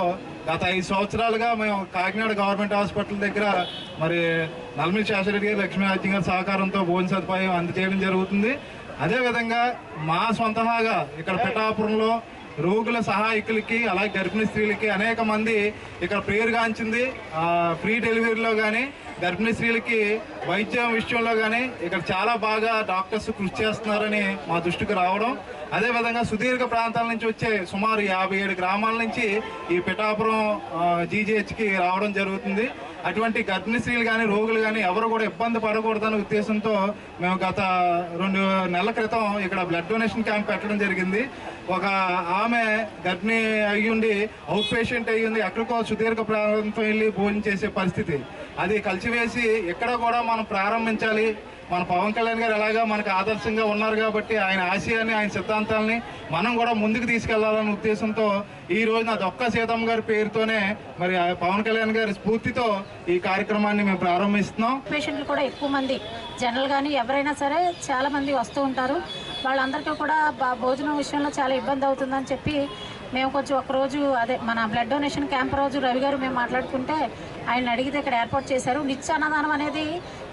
గత 5 సంవత్సరాలుగా మేము కాకినాడ గవర్నమెంట్ హాస్పిటల్ దగ్గర మరి నల్లమిల్లి శేషారెడ్డి గారు, లక్ష్మీరాజన్ గారి సహకారంతో భోజన సదుపాయం అందజేయడం జరుగుతుంది. అదేవిధంగా మా సొంతహాగా ఇక్కడ పిఠాపురంలో రోగుల సహాయకులకి, అలాగే గర్భిణీ స్త్రీలకి అనేక మంది ఇక్కడ పేరుగాంచింది. ఫ్రీ డెలివరీలో కానీ, గర్భిణీ స్త్రీలకి వైద్యం విషయంలో కానీ ఇక్కడ చాలా బాగా డాక్టర్స్ కృషి చేస్తున్నారని మా దృష్టికి రావడం, అదేవిధంగా సుదీర్ఘ ప్రాంతాల నుంచి వచ్చే సుమారు 57 గ్రామాల నుంచి ఈ పిఠాపురం GGHకి రావడం జరుగుతుంది. అటువంటి గర్భిణీ స్త్రీలు కానీ, రోగులు కానీ ఎవరు కూడా ఇబ్బంది పడకూడదనే ఉద్దేశంతో మేము గత 2 నెలల క్రితం ఇక్కడ బ్లడ్ డొనేషన్ క్యాంప్ పెట్టడం జరిగింది. ఒక ఆమె గర్భిణీ అయ్యుండి అవుట్ పేషెంట్ అయ్యింది, ఎక్కడికో సుదీర్ఘ ప్రాంతం వెళ్ళి భోజనం చేసే పరిస్థితి. అది కలిసివేసి ఎక్కడ కూడా మనం ప్రారంభించాలి. మన పవన్ కళ్యాణ్ గారు ఎలాగా మనకు ఆదర్శంగా ఉన్నారు కాబట్టి ఆయన ఆశయాన్ని, ఆయన సిద్ధాంతాలని మనం కూడా ముందుకు తీసుకెళ్లాలనే ఉద్దేశంతో ఈ రోజున డొక్కా సీతమ్మ గారి పేరుతోనే మరి పవన్ కళ్యాణ్ గారి స్ఫూర్తితో ఈ కార్యక్రమాన్ని మేము ప్రారంభిస్తున్నాం. పేషెంట్లు కూడా ఎక్కువ మంది, జనరల్ కానీ ఎవరైనా సరే చాలా మంది వస్తూ ఉంటారు. వాళ్ళందరికీ కూడా భోజనం విషయంలో చాలా ఇబ్బంది అవుతుందని చెప్పి మేము కొంచెం ఒకరోజు మన బ్లడ్ డొనేషన్ క్యాంప్ రోజు రవి గారు మేము మాట్లాడుకుంటే ఆయన అడిగితే ఇక్కడ ఏర్పాటు చేశారు. నిత్య అన్నదానం అనేది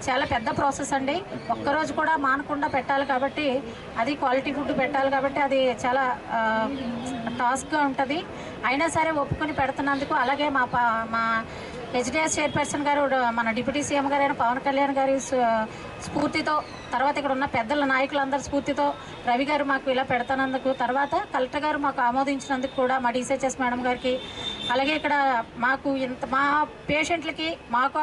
చాలా పెద్ద ప్రాసెస్ అండి. ఒక్కరోజు కూడా మానకుండా పెట్టాలి కాబట్టి, అది క్వాలిటీ ఫుడ్ పెట్టాలి కాబట్టి అది చాలా టాస్క్గా ఉంటుంది. అయినా సరే ఒప్పుకొని పెడుతున్నందుకు, అలాగే మా HDS చైర్పర్సన్ గారు, మన డిప్యూటీ సీఎం గారైన పవన్ కళ్యాణ్ గారి స్ఫూర్తితో, తర్వాత ఇక్కడ ఉన్న పెద్దల నాయకులందరి స్ఫూర్తితో రవి గారు మాకు ఇలా పెడుతున్నందుకు, తర్వాత కలెక్టర్ గారు మాకు ఆమోదించినందుకు కూడా మా DCHS మేడం గారికి, అలాగే ఇక్కడ మాకు మా పేషెంట్లకి, మాకు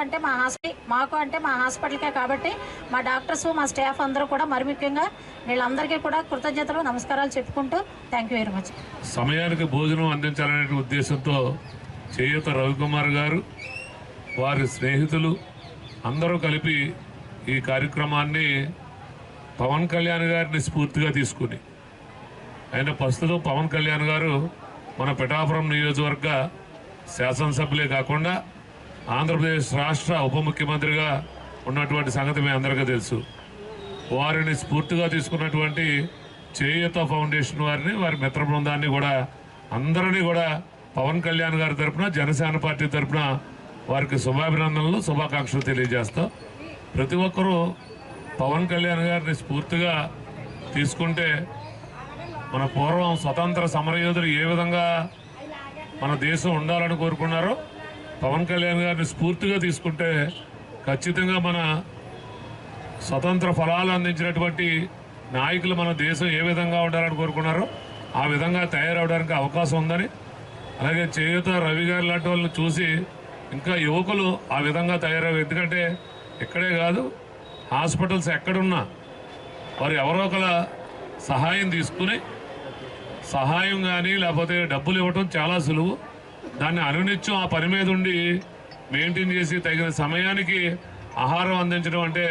అంటే మా హాస్పిటల్కే కాబట్టి మా డాక్టర్స్, మా స్టాఫ్ అందరూ కూడా మరి ముఖ్యంగా వీళ్ళందరికీ కూడా కృతజ్ఞతలు, నమస్కారాలు చెప్పుకుంటూ థ్యాంక్ యూ వెరీ మచ్. సమయానికి భోజనం అందించాలనే ఉద్దేశంతో చేయూత రవికుమార్ గారు, వారి స్నేహితులు అందరూ కలిపి ఈ కార్యక్రమాన్ని పవన్ కళ్యాణ్ గారిని స్ఫూర్తిగా తీసుకుని, ఆయన ప్రస్తుతం పవన్ కళ్యాణ్ గారు మన పిఠాపురం నియోజకవర్గ శాసనసభ్యులే కాకుండా ఆంధ్రప్రదేశ్ రాష్ట్ర ఉప ముఖ్యమంత్రిగా ఉన్నటువంటి సంగతి మీ అందరికీ తెలుసు. వారిని స్ఫూర్తిగా తీసుకున్నటువంటి చేయూత ఫౌండేషన్ వారిని, వారి మిత్ర బృందాన్ని కూడా అందరినీ కూడా పవన్ కళ్యాణ్ గారి తరఫున, జనసేన పార్టీ తరఫున వారికి శుభాభినందనలు, శుభాకాంక్షలు తెలియజేస్తాం. ప్రతి ఒక్కరూ పవన్ కళ్యాణ్ గారిని స్ఫూర్తిగా తీసుకుంటే, మన పూర్వం స్వతంత్ర సమరయోధులు ఏ విధంగా మన దేశం ఉండాలని కోరుకున్నారో, పవన్ కళ్యాణ్ గారిని స్ఫూర్తిగా తీసుకుంటే ఖచ్చితంగా మన స్వతంత్ర ఫలాలు అందించినటువంటి నాయకులు మన దేశం ఏ విధంగా ఉండాలని కోరుకున్నారో ఆ విధంగా తయారవడానికి అవకాశం ఉందని, అలాగే చేయూత రవి గారి లాంటి వాళ్ళని చూసి ఇంకా యువకులు ఆ విధంగా తయారయ్యారు. ఎందుకంటే ఇక్కడే కాదు, హాస్పిటల్స్ ఎక్కడున్నా వారు ఎవరో ఒకల సహాయం తీసుకుని సహాయం కానీ లేకపోతే డబ్బులు ఇవ్వటం చాలా సులువు. దాన్ని అనునిత్యం ఆ పని మీద ఉండి మెయింటైన్ చేసి తగిన సమయానికి ఆహారం అందించడం అంటే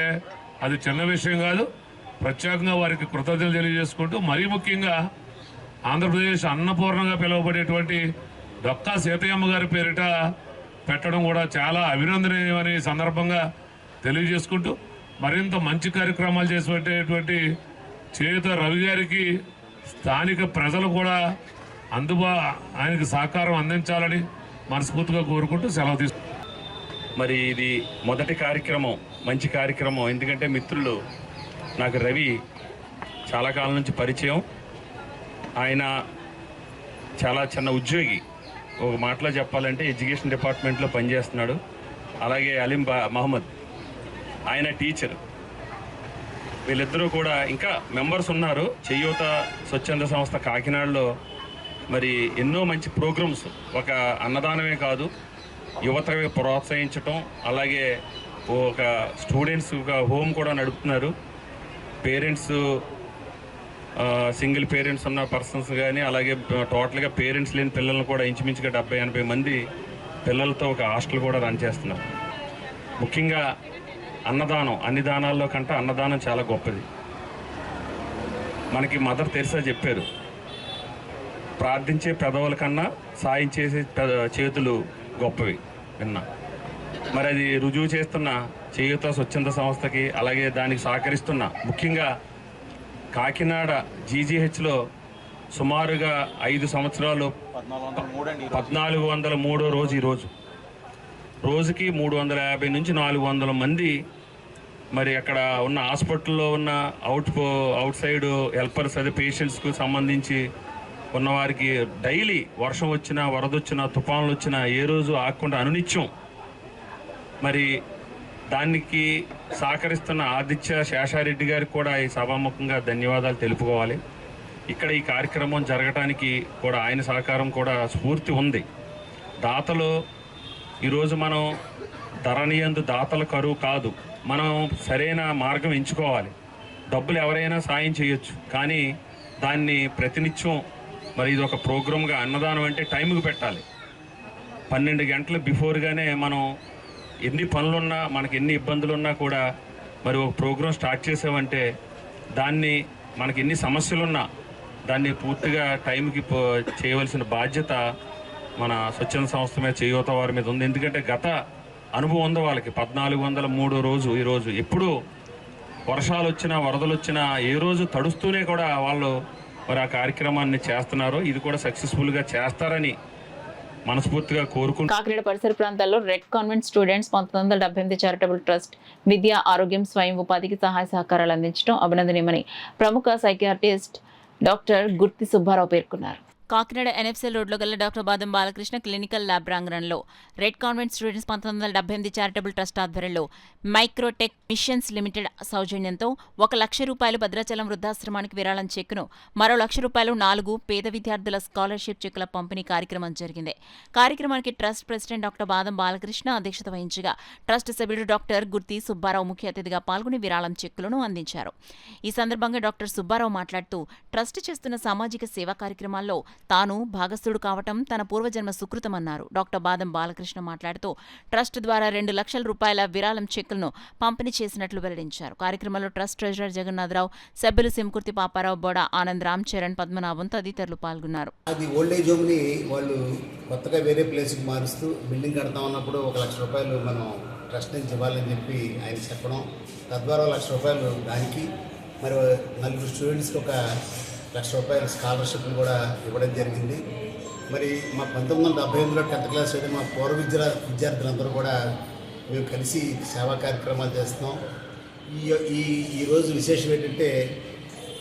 అది చిన్న విషయం కాదు. ప్రత్యేకంగా వారికి కృతజ్ఞతలు తెలియజేసుకుంటూ మరీ ముఖ్యంగా ఆంధ్రప్రదేశ్ అన్నపూర్ణంగా పిలువబడేటువంటి డొక్కా సీతయ్యమ్మ గారి పేరిట పెట్టడం కూడా చాలా అభినందనీయమని సందర్భంగా తెలియజేసుకుంటూ మరింత మంచి కార్యక్రమాలు చేసేటువంటి చేయూత రవి గారికి స్థానిక ప్రజలు కూడా ఆయనకి సహకారం అందించాలని మనస్ఫూర్తిగా కోరుకుంటూ సెలవు తీసుకుంటాం. మరి ఇది మొదటి కార్యక్రమం, మంచి కార్యక్రమం. ఎందుకంటే మిత్రులు నాకు రవి చాలా కాలం నుంచి పరిచయం. ఆయన చాలా చిన్న ఉద్యోగి, ఒక మాటలో చెప్పాలంటే ఎడ్యుకేషన్ డిపార్ట్మెంట్లో పనిచేస్తున్నాడు. అలాగే అలీం మహమ్మద్, ఆయన టీచర్. వీళ్ళిద్దరూ కూడా ఇంకా మెంబర్స్ ఉన్నారు. చేయూత స్వచ్ఛంద సంస్థ కాకినాడలో మరి ఎన్నో మంచి ప్రోగ్రామ్స్, ఒక అన్నదానమే కాదు, యువతని ప్రోత్సహించటం, అలాగే ఒక స్టూడెంట్స్ ఒక హోమ్ కూడా నడుపుతున్నారు. పేరెంట్స్, సింగిల్ పేరెంట్స్ ఉన్న పర్సన్స్ కానీ, అలాగే టోటల్గా పేరెంట్స్ లేని పిల్లలను కూడా ఇంచుమించుగా 70-80 మంది పిల్లలతో ఒక హాస్టల్ కూడా రన్ చేస్తున్నారు. ముఖ్యంగా అన్నదానం, అన్ని దానాల్లో కంటే అన్నదానం చాలా గొప్పది. మనకి మదర్ తెరిసా చెప్పారు, ప్రార్థించే పెదవుల కన్నా సాయం చేసే చేతులు గొప్పవి విన్నా. మరి అది రుజువు చేస్తున్న చేయూత స్వచ్ఛంద సంస్థకి, అలాగే దానికి సహకరిస్తున్న ముఖ్యంగా కాకినాడ జీజీహెచ్లో సుమారుగా 5 సంవత్సరాలు 1403వ రోజు ఈరోజు. రోజుకి 350 నుంచి 400 మంది మరి అక్కడ ఉన్న హాస్పిటల్లో ఉన్న అవుట్ సైడ్ హెల్పర్స్, అదే పేషెంట్స్కు సంబంధించి ఉన్నవారికి డైలీ వర్షం వచ్చినా, వరద వచ్చినా, తుఫాన్లు వచ్చినా ఏ రోజు ఆగకుండా అనునిత్యం మరి దానికి సహకరిస్తున్న ఆదిత్య శేషారెడ్డి గారికి కూడా ఈ సభాముఖంగా ధన్యవాదాలు తెలుపుకోవాలి. ఇక్కడ ఈ కార్యక్రమం జరగటానికి కూడా ఆయన సహకారం కూడా స్ఫూర్తి ఉంది. దాతలు ఈరోజు మనం ధరణియందు దాతల కరువు కాదు, మనం సరైన మార్గం ఎంచుకోవాలి. డబ్బులు ఎవరైనా సాయం చేయొచ్చు, కానీ దాన్ని ప్రతినిత్యం మరి ఇది ఒక ప్రోగ్రామ్గా, అన్నదానం అంటే టైంకి పెట్టాలి. 12 గంటల బిఫోర్గానే మనం ఎన్ని పనులున్నా, మనకి ఎన్ని ఇబ్బందులున్నా కూడా మరి ఒక ప్రోగ్రాం స్టార్ట్ చేసామంటే దాన్ని మనకి ఎన్ని సమస్యలున్నా దాన్ని పూర్తిగా టైంకి చేయవలసిన బాధ్యత మన స్వచ్ఛంద సంస్థ మీద, చేయూత వారి మీద ఉంది. ఎందుకంటే గత అనుభవం ఉంది వాళ్ళకి. 1403 రోజు ఈరోజు ఎప్పుడు వర్షాలు వచ్చినా, వరదలు వచ్చినా ఏ రోజు తడుస్తూనే కూడా వాళ్ళు మరి ఆ కార్యక్రమాన్ని చేస్తున్నారు. ఇది కూడా సక్సెస్ఫుల్గా చేస్తారని మనస్ఫూర్తిగా కోరుకుంటున్నాను. కాకినాడ పరిసర ప్రాంతాల్లో red convent students 1978 charitable trust విద్య, ఆరోగ్యం, స్వయం ఉపాధికి సహాయ సహకారాలు అందించడం అభినందనీయమని ప్రముఖ సైకియాట్రిస్ట్ డాక్టర్ గుర్తి సుబ్బారావు పేర్కొన్నారు. కాకినాడ ఎన్ఎఫ్సీఎల్ రోడ్లో గల డాక్టర్ బాదం బాలకృష్ణ క్లినికల్ ల్యాబ్ ప్రాంగణంలో red convent students 1978 charitable trust ఆధ్వర్యంలో మైక్రోటెక్ మిషన్స్ లిమిటెడ్ సౌజన్యంతో 1 లక్ష రూపాయలు భద్రాచలం వృద్ధాశ్రమానికి విరాళం చెక్కును, మరో 1 లక్ష రూపాయలు 4 పేద విద్యార్థుల స్కాలర్షిప్ చెక్కుల పంపిణీ కార్యక్రమం జరిగింది. కార్యక్రమానికి ట్రస్ట్ ప్రెసిడెంట్ డాక్టర్ బాదం బాలకృష్ణ అధ్యక్షత వహించగా ట్రస్ట్ సభ్యుడు డాక్టర్ గుర్తి సుబ్బారావు ముఖ్య అతిథిగా పాల్గొని విరాళం చెక్కులను అందించారు. ఈ సందర్భంగా డాక్టర్ సుబ్బారావు మాట్లాడుతూ ట్రస్ట్ చేస్తున్న సామాజిక సేవా కార్యక్రమాల్లో తాను భాగస్థుడు కావటం తన పూర్వజన్మ సుకృతమన్నారు. డాక్టర్ బాదం బాలకృష్ణ మాట్లాడుతూ ట్రస్ట్ ద్వారా 2 లక్షల రూపాయల విరాళం చెక్కులను పంపిణీ చేసినట్లు వెల్లడించారు. కార్యక్రమంలో ట్రస్ట్ ట్రెజరర్ జగన్నాథరావు, సభ్యులు సింకుర్తి పాపారావు, బోడ ఆనంద్, రామ్ చరణ్, పద్మనాభం తదితరులు పాల్గొన్నారు. అది ఓల్డేజ్ హోమ్ని వాళ్ళు కొత్తగా వేరే ప్లేస్కి మారుస్తూ బిల్డింగ్ కడతా ఉన్నప్పుడు 1 లక్ష రూపాయలు మనం ట్రస్ట్ నుంచి ఇవ్వాలని చెప్పి ఆయన చెప్పడం, తద్వారా 1 లక్ష రూపాయలు దానికి, మరి 4 స్టూడెంట్స్కి 1 లక్ష రూపాయల స్కాలర్షిప్లు కూడా ఇవ్వడం జరిగింది. మరి మా 1978లో 10th క్లాస్ అయితే మా పూర్వ విద్యార్థులందరూ కూడా మేము కలిసి సేవా కార్యక్రమాలు చేస్తున్నాం. ఈరోజు విశేషం ఏంటంటే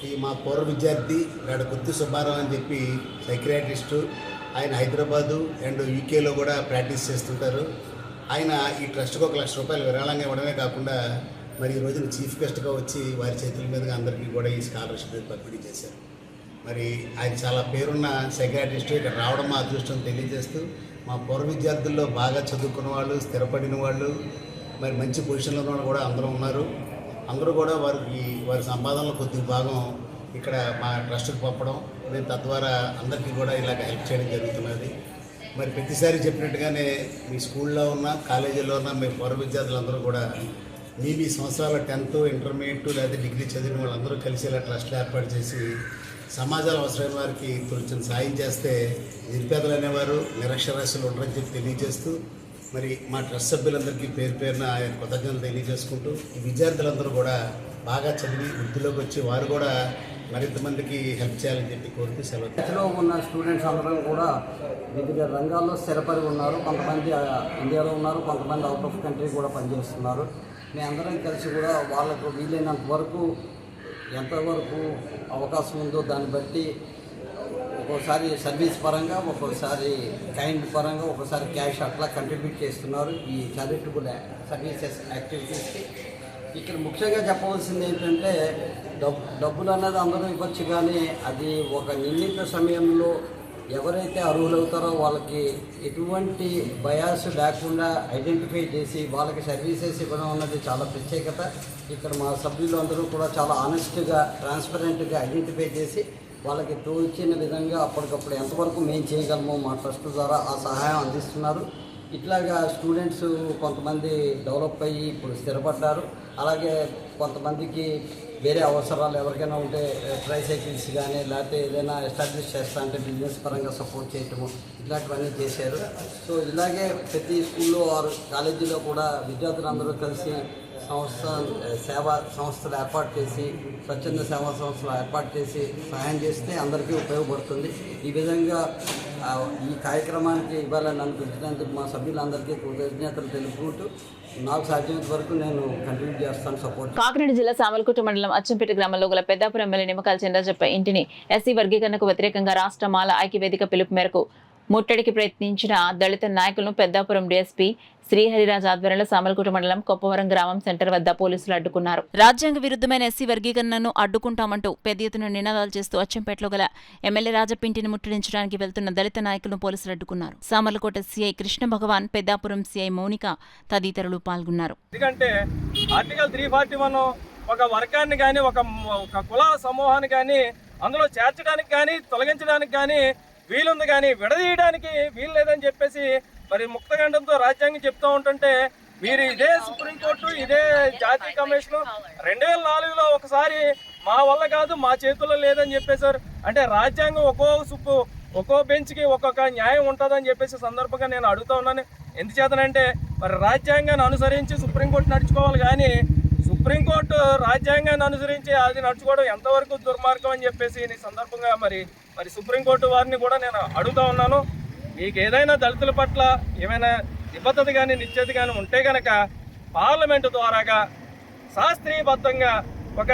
ఈ మా పూర్వ విద్యార్థి గుర్తి సుబ్బారావు అని చెప్పి సైకియాట్రిస్టు, ఆయన హైదరాబాదు అండ్ యూకేలో కూడా ప్రాక్టీస్ చేస్తుంటారు. ఆయన ఈ ట్రస్ట్కి 1 లక్ష రూపాయలు విరాళంగా ఇవ్వడమే కాకుండా మరి ఈ రోజున చీఫ్ గెస్ట్గా వచ్చి వారి చేతుల మీదుగా అందరికీ కూడా ఈ స్కాలర్షిప్ పంపిణీ చేశారు. మరి ఆయన చాలా పేరున్న సైకియాట్రిస్ట్, ఇక్కడ రావడం మా అదృష్టం తెలియజేస్తూ మా పూర్వ విద్యార్థుల్లో బాగా చదువుకున్న వాళ్ళు, స్థిరపడిన వాళ్ళు, మరి మంచి పొజిషన్లో ఉన్న వాళ్ళు కూడా అందరూ ఉన్నారు. అందరూ కూడా వారి సంపాదనలో కొద్ది భాగం ఇక్కడ మా ట్రస్ట్కి పంపడం, మేము తద్వారా అందరికీ కూడా ఇలాగ హెల్ప్ చేయడం జరుగుతున్నది. మరి ప్రతిసారి చెప్పినట్టుగానే మీ స్కూల్లో ఉన్న కాలేజీలో ఉన్న మీ పూర్వ విద్యార్థులందరూ కూడా మీ సంవత్సరాల 10th, ఇంటర్మీడియట్ లేదా డిగ్రీ చదివిన వాళ్ళందరూ కలిసి ఇలా ట్రస్ట్లు ఏర్పాటు చేసి సమాజాలు అవసరమైన వారికి తొలిచిన సాయం చేస్తే నిరుపేదలు అనేవారు నిరక్షరాస్యులు ఉండరని చెప్పి తెలియజేస్తూ, మరి మా ట్రస్ట్ సభ్యులందరికీ పేరు పేరున ఆయన కృతజ్ఞతలు తెలియజేసుకుంటూ ఈ విద్యార్థులందరూ కూడా బాగా చదివి వృద్ధిలోకి వచ్చి వారు కూడా మరింత మందికి హెల్ప్ చేయాలని చెప్పి కోరుతూ సెలవు. దశలో ఉన్న స్టూడెంట్స్ అందరం కూడా వివిధ రంగాల్లో స్థిరపడి ఉన్నారు. కొంతమంది ఇండియాలో ఉన్నారు, కొంతమంది అవుట్ ఆఫ్ కంట్రీ కూడా పనిచేస్తున్నారు. మేము అందరం కలిసి కూడా వాళ్ళకు వీలైనంత వరకు ఎంతవరకు అవకాశం ఉందో దాన్ని బట్టి ఒక్కోసారి సర్వీస్ పరంగా, ఒక్కోసారి కైండ్ పరంగా, ఒక్కోసారి క్యాష్ అట్లా కంట్రిబ్యూట్ చేస్తున్నారు ఈ చారిటబుల్ సర్వీసెస్ యాక్టివిటీస్కి. ఇక్కడ ముఖ్యంగా చెప్పవలసింది ఏంటంటే డబ్బులు అన్నది అందరూ ఇవ్వచ్చు, కానీ అది ఒక నిర్ణీత సమయంలో ఎవరైతే అర్హులవుతారో వాళ్ళకి ఎటువంటి బయాస్ లేకుండా ఐడెంటిఫై చేసి వాళ్ళకి సర్వీసెస్ ఇవ్వడం అన్నది చాలా ప్రత్యేకత. ఇక్కడ మా సభ్యులు అందరూ కూడా చాలా ఆనెస్ట్గా, ట్రాన్స్పరెంట్గా ఐడెంటిఫై చేసి వాళ్ళకి తోచిన విధంగా అప్పటికప్పుడు ఎంతవరకు మేము చేయగలమో మా ట్రస్ట్ ద్వారా ఆ సహాయం అందిస్తున్నారు. ఇట్లాగా స్టూడెంట్స్ కొంతమంది డెవలప్ అయ్యి ఇప్పుడు స్థిరపడ్డారు. అలాగే కొంతమందికి వేరే అవసరాలు ఎవరికైనా ఉంటే ట్రైసైకిల్స్ కానీ లేకపోతే ఏదైనా ఎస్టాబ్లిష్ చేస్తా అంటే బిజినెస్ పరంగా సపోర్ట్ చేయటము ఇట్లాంటివన్నీ చేశారు. సో ఇలాగే ప్రతి స్కూల్లో ఆరు కాలేజీలో కూడా విద్యార్థులందరూ కలిసి సేవా సంస్థలు ఏర్పాటు చేసి, స్వచ్ఛంద సేవా సంస్థలు ఏర్పాటు చేసి సహాయం చేస్తే అందరికీ ఉపయోగపడుతుంది. ఈ విధంగా ఈ కార్యక్రమానికి ఇవాళ నన్ను పిలిచినందుకు మా సభ్యులందరికీ కృతజ్ఞతలు తెలుపుకుంటూ నాకు సాధ్యమైనంత వరకు నేను కంటిన్యూ చేస్తాను సపోర్ట్. కాకినాడ జిల్లా సామలకోట మండలం అచ్చంపేట గ్రామంలో గల పెద్దాపురం ఎమ్మెల్యే నిమ్మకాయల చంద్రజప్ప ఇంటిని ఎస్సీ వర్గీకరణకు వ్యతిరేకంగా రాష్ట్ర మాల ఐక్యవేదిక పిలుపు మేరకు ముట్టడికి ప్రయత్నించిన దళిత నాయకులను పెద్దాపురం డీఎస్పీ శ్రీహరిరాజ్ ఆధ్వర్యంలో సామలకోట మండలం కొప్పవరం గ్రామం సెంటర్ వద్ద పోలీసులు అడ్డుకున్నారు. రాజ్యాంగ విరుద్ధమైన ఎస్సీ వర్గీకరణను అడ్డుకుంటామంటూ పెద్ద ఎత్తున నినాదాలు చేస్తూ అచ్చంపేటలో గల ఎమ్మెల్యే రాజపింటిని ముట్టడించడానికి వెళ్తున్న దళిత నాయకులను పోలీసులు అడ్డుకున్నారు. సామర్లకోట సీఐ కృష్ణ భగవాన్, పెద్దాపురం సీఐ మౌనిక తదితరులు పాల్గొన్నారు. ఎందుకంటే ఆర్టికల్ 341 ఒక వర్గాన్ని కానీ ఒక కుల సమూహాన్ని కానీ అందులో చేర్చడానికి కానీ తొలగించడానికి కానీ వీలుంది, కానీ విడదీయడానికి వీలు లేదని చెప్పేసి మరి ముక్తగండంతో రాజ్యాంగం చెప్తూ ఉంటుంటే మీరు ఇదే సుప్రీంకోర్టు, ఇదే జాతీయ కమిషన్ 2004లో ఒకసారి మా వల్ల కాదు, మా చేతుల్లో లేదని చెప్పేశారు. అంటే రాజ్యాంగం ఒక్కో బెంచ్కి ఒక్కొక్క న్యాయం ఉంటుందని చెప్పేసి సందర్భంగా నేను అడుగుతా ఉన్నాను. ఎందుచేతనంటే మరి రాజ్యాంగాన్ని అనుసరించి సుప్రీంకోర్టు నడుచుకోవాలి, కానీ సుప్రీంకోర్టు రాజ్యాంగాన్ని అనుసరించి అది నడుచుకోవడం ఎంతవరకు దుర్మార్గం అని చెప్పేసి ఈ సందర్భంగా మరి సుప్రీంకోర్టు వారిని కూడా నేను అడుగుతా ఉన్నాను. మీకు ఏదైనా దళితుల పట్ల ఏమైనా నిబద్ధత కానీ నిశ్చయిత కానీ ఉంటే కనుక పార్లమెంటు ద్వారాగా శాస్త్రీయబద్ధంగా ఒక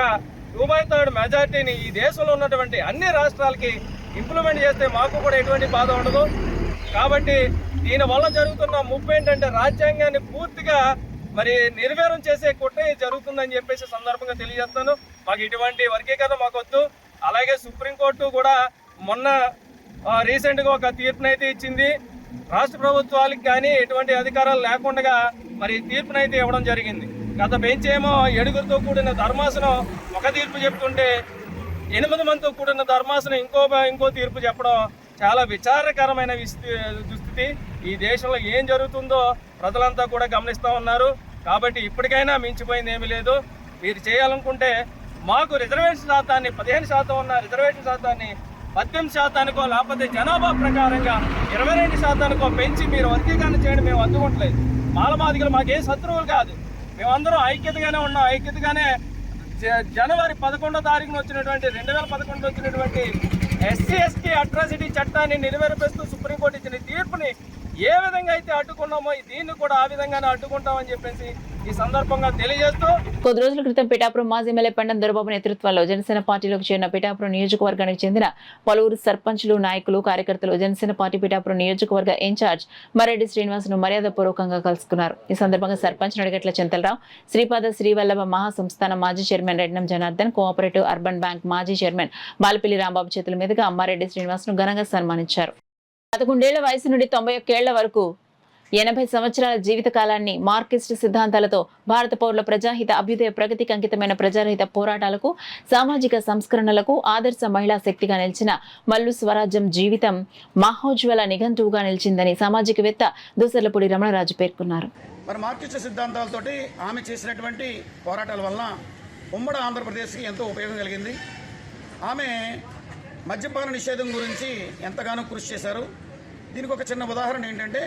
2/3 మెజార్టీని ఈ దేశంలో ఉన్నటువంటి అన్ని రాష్ట్రాలకి ఇంప్లిమెంట్ చేస్తే మాకు కూడా ఎటువంటి బాధ ఉండదు. కాబట్టి దీనివల్ల జరుగుతున్న ముప్పు ఏంటంటే రాజ్యాంగాన్ని పూర్తిగా మరి నిర్వీర్యం చేసే కుట్ర జరుగుతుందని చెప్పేసి సందర్భంగా తెలియజేస్తాను. మాకు ఇటువంటి వర్గీకరణ మాకొద్దు. అలాగే సుప్రీంకోర్టు కూడా మొన్న రీసెంట్గా ఒక తీర్పునైతే ఇచ్చింది. రాష్ట్ర ప్రభుత్వాలకు కానీ ఎటువంటి అధికారాలు లేకుండా మరి తీర్పునైతే ఇవ్వడం జరిగింది. గత బెంచ్ ఏమో 7గురితో కూడిన ధర్మాసనం ఒక తీర్పు చెప్తుంటే 8 మందితో కూడిన ధర్మాసనం ఇంకో తీర్పు చెప్పడం చాలా విచారకరమైన దుస్థితి. ఈ దేశంలో ఏం జరుగుతుందో ప్రజలంతా కూడా గమనిస్తూ ఉన్నారు. కాబట్టి ఇప్పటికైనా మించిపోయింది ఏమీ లేదు. మీరు చేయాలనుకుంటే మాకు రిజర్వేషన్ శాతాన్ని 15% ఉన్న రిజర్వేషన్ శాతాన్ని 18%కో లేకపోతే జనాభా ప్రకారంగా 22%కో పెంచి మీరు వర్గీకరణ చేయండి. మేము అందుకుంటలేదు. మాలమాదిగలు మాకేం శత్రువులు కాదు. మేమందరం ఐక్యతగానే ఉన్నాం. ఐక్యతగానే జనవరి 11వ తారీఖున వచ్చినటువంటి 2011 వచ్చినటువంటి SC/ST అట్రాసిటీ చట్టాన్ని నెరవేర్పిస్తూ సుప్రీంకోర్టు ఇచ్చిన తీర్పుని ఏ విధంగా అయితే అడ్డుకున్నామో దీన్ని కూడా ఆ విధంగానే అడ్డుకుంటామని చెప్పేసి ఈ సందర్భంగా తెలియజేస్తూ కొద్ది రోజుల క్రితం పిఠాపురం మాజీ ఎమ్మెల్యే పండం దొరబాబు నేతృత్వంలో జనసేన పార్టీలోకి చేరిన పిఠాపురం నియోజకవర్గానికి చెందిన పలువురు సర్పంచులు, నాయకులు, కార్యకర్తలు జనసేన పార్టీ పిఠాపురం నియోజకవర్గ ఇన్ఛార్జ్ మరెడ్డి శ్రీనివాస్ను మర్యాదపూర్వకంగా కలుసుకున్నారు. ఈ సందర్భంగా సర్పంచ్ నడిగట్ల చింతలరావు, శ్రీపాద శ్రీవల్లభ మహాసంస్థానం మాజీ chairman Rednam Janardhan, cooperative urban bank మాజీ చైర్మన్ బాలపల్లి రాంబాబు చేతుల మీదుగా అమ్మారెడ్డి శ్రీనివాస్ను ఘనంగా సన్మానించారు. 11 ఏళ్ల వయసు నుండి 91 ఏళ్ల వరకు 80 సంవత్సరాల జీవితకాలాన్ని మార్క్సిస్ట్ సిద్ధాంతాలతో భారత పౌరుల ప్రజాహిత అభ్యుదయ ప్రగతికి అంకితమైన ప్రజారహిత పోరాటాలకు సామాజిక సంస్కరణలకు ఆదర్శ మహిళా శక్తిగా నిలిచిన మల్లు స్వరాజ్యం జీవితం మహోజ్వల నిఘంటువుగా నిలిచిందని సామాజికవేత్త దూసర్లపూడి రమణరాజు పేర్కొన్నారు. మరి మార్క్సిస్ట్ సిద్ధాంతాలతోటి ఆమె చేసినటువంటి పోరాటాల వలన ఉమ్మడి ఆంధ్రప్రదేశ్కి ఎంతో ఉపయోగం కలిగింది. ఆమె మద్యపాన నిషేధం గురించి ఎంతగానో కృషి చేశారు. దీనికి ఒక చిన్న ఉదాహరణ ఏంటంటే,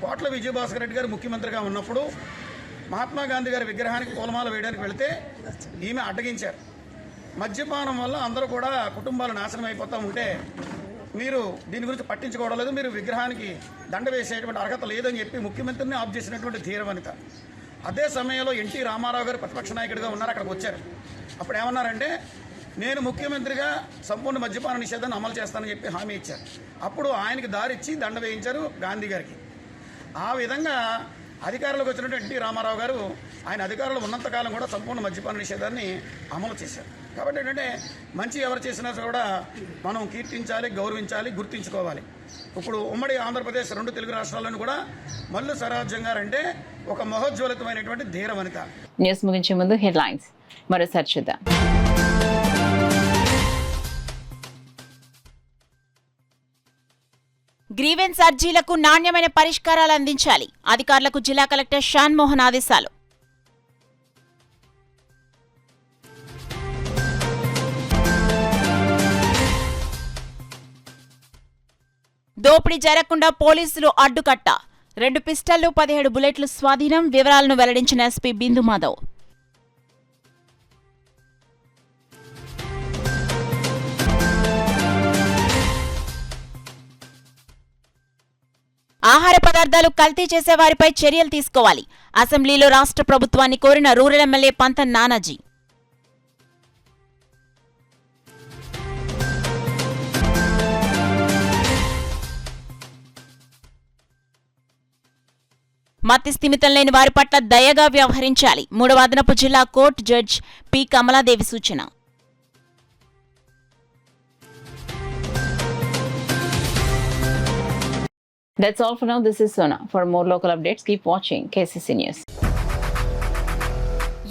కోట్ల విజయభాస్కర్ రెడ్డి గారు ముఖ్యమంత్రిగా ఉన్నప్పుడు మహాత్మా గాంధీ గారి విగ్రహానికి పూలమాల వేయడానికి వెళితే ఈమె అడ్డగించారు. మద్యపానం వల్ల అందరూ కూడా కుటుంబాలు నాశనం అయిపోతూ ఉంటే మీరు దీని గురించి పట్టించుకోవడం లేదు, మీరు విగ్రహానికి దండ వేసేటువంటి అర్హత లేదని చెప్పి ముఖ్యమంత్రిని ఆఫ్ చేసినటువంటి ధీరవనిత. అదే సమయంలో ఎన్టీ రామారావు గారు ప్రతిపక్ష నాయకుడిగా ఉన్నారు, అక్కడికి వచ్చారు. అప్పుడు ఏమన్నారంటే, నేను ముఖ్యమంత్రిగా సంపూర్ణ మద్యపాన నిషేధాన్ని అమలు చేస్తానని చెప్పి హామీ ఇచ్చారు. అప్పుడు ఆయనకి దారిచ్చి దండ వేయించారు గాంధీ గారికి. ఆ విధంగా అధికారంలోకి వచ్చినట్టు ఎన్టీ రామారావు గారు ఆయన అధికారంలో ఉన్నంతకాలం కూడా సంపూర్ణ మద్యపాన నిషేధాన్ని అమలు చేశారు. కాబట్టి ఏంటంటే, మంచి ఎవరు చేసినా కూడా మనం కీర్తించాలి, గౌరవించాలి, గుర్తించుకోవాలి. ఇప్పుడు ఉమ్మడి ఆంధ్రప్రదేశ్ 2 తెలుగు రాష్ట్రాల్లోనూ కూడా మల్లు స్వరాజ్యం గారు అంటే ఒక మహోజ్వలితమైనటువంటి ధీర వనిత. న్యూస్ ముగించే ముందు హెడ్లైన్స్ మరోసారి చూద్దాం. గ్రీవెన్స్ అర్జీలకు నాణ్యమైన పరిష్కారాలు అందించాలి. అధికారులకు జిల్లా కలెక్టర్ షాన్ మోహన్ ఆదేశాలు. దోపిడీ జరగకుండా పోలీసులు అడ్డుకట్ట. 2 పిస్టళ్లు 17 బుల్లెట్లు స్వాధీనం. వివరాలను వెల్లడించిన ఎస్పీ బిందు మాధవ్. ఆహార పదార్థాలు కల్తీ చేసే వారిపై చర్యలు తీసుకోవాలి. అసెంబ్లీలో రాష్ట్ర ప్రభుత్వాన్ని కోరిన రూరల్ ఎమ్మెల్యే పంతం నానాజీ. మత్తి స్థిమితం లేని వారి పట్ల దయగా వ్యవహరించాలి. 3వ అదనపు జిల్లా కోర్టు జడ్జ్ పి కమలాదేవి సూచన. That's all for now. This is Sona. For more local updates, keep watching KCC News.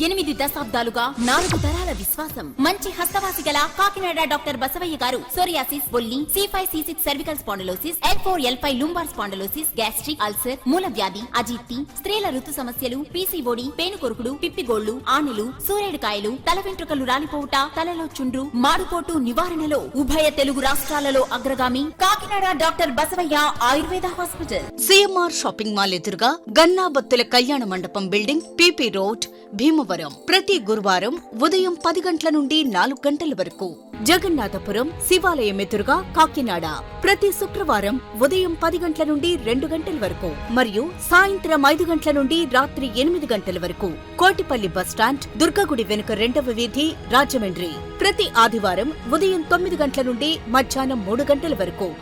8 దశాబ్దాలుగా 4 తరాల విశ్వాసం. మంచి హస్తవాసి గల కాకినాడ డాక్టర్ బసవయ్య గారు సోరియాసిస్, బొల్లి, C5, C6 cervical spondylosis, L4, L5 lumbar spondylosis, gastric ulcer, మూల వ్యాధి, అజీర్తి, స్త్రీల ఋతు సమస్యలు, PCOD, పేనుకొరుకుడు, పిప్పిగోళ్లు, ఆనెలు, సూరేడుకాయలు, తల వెంట్రుకలు రాలిపోవుట, తలలో చుండ్రు, మాడుకోటు నివారణలో ఉభయ తెలుగు రాష్ట్రాలలో అగ్రగామి Kakinada doctor Basavayya Ayurveda hospital. CMR shopping mall ఎదురుగా గన్నాబత్తుల కళ్యాణ మండపం బిల్డింగ్, PP రోడ్, భీమవరం. ప్రతి గురువారం ఉదయం 10 గంటల నుండి 4 గంటల వరకు. జగన్నాథపురం శివాలయం ఎదురుగా కాకినాడ ప్రతి శుక్రవారం ఉదయం 10 గంటల నుండి 2 గంటల వరకు మరియు సాయంత్రం 5 గంటల నుండి రాత్రి 8 గంటల వరకు. కోటిపల్లి బస్టాండ్, దుర్గగుడి వెనుక 2వ వీధి, రాజమండ్రి ప్రతి ఆదివారం ఉదయం 9 గంటల నుండి మధ్యాహ్నం 3 గంటల వరకు.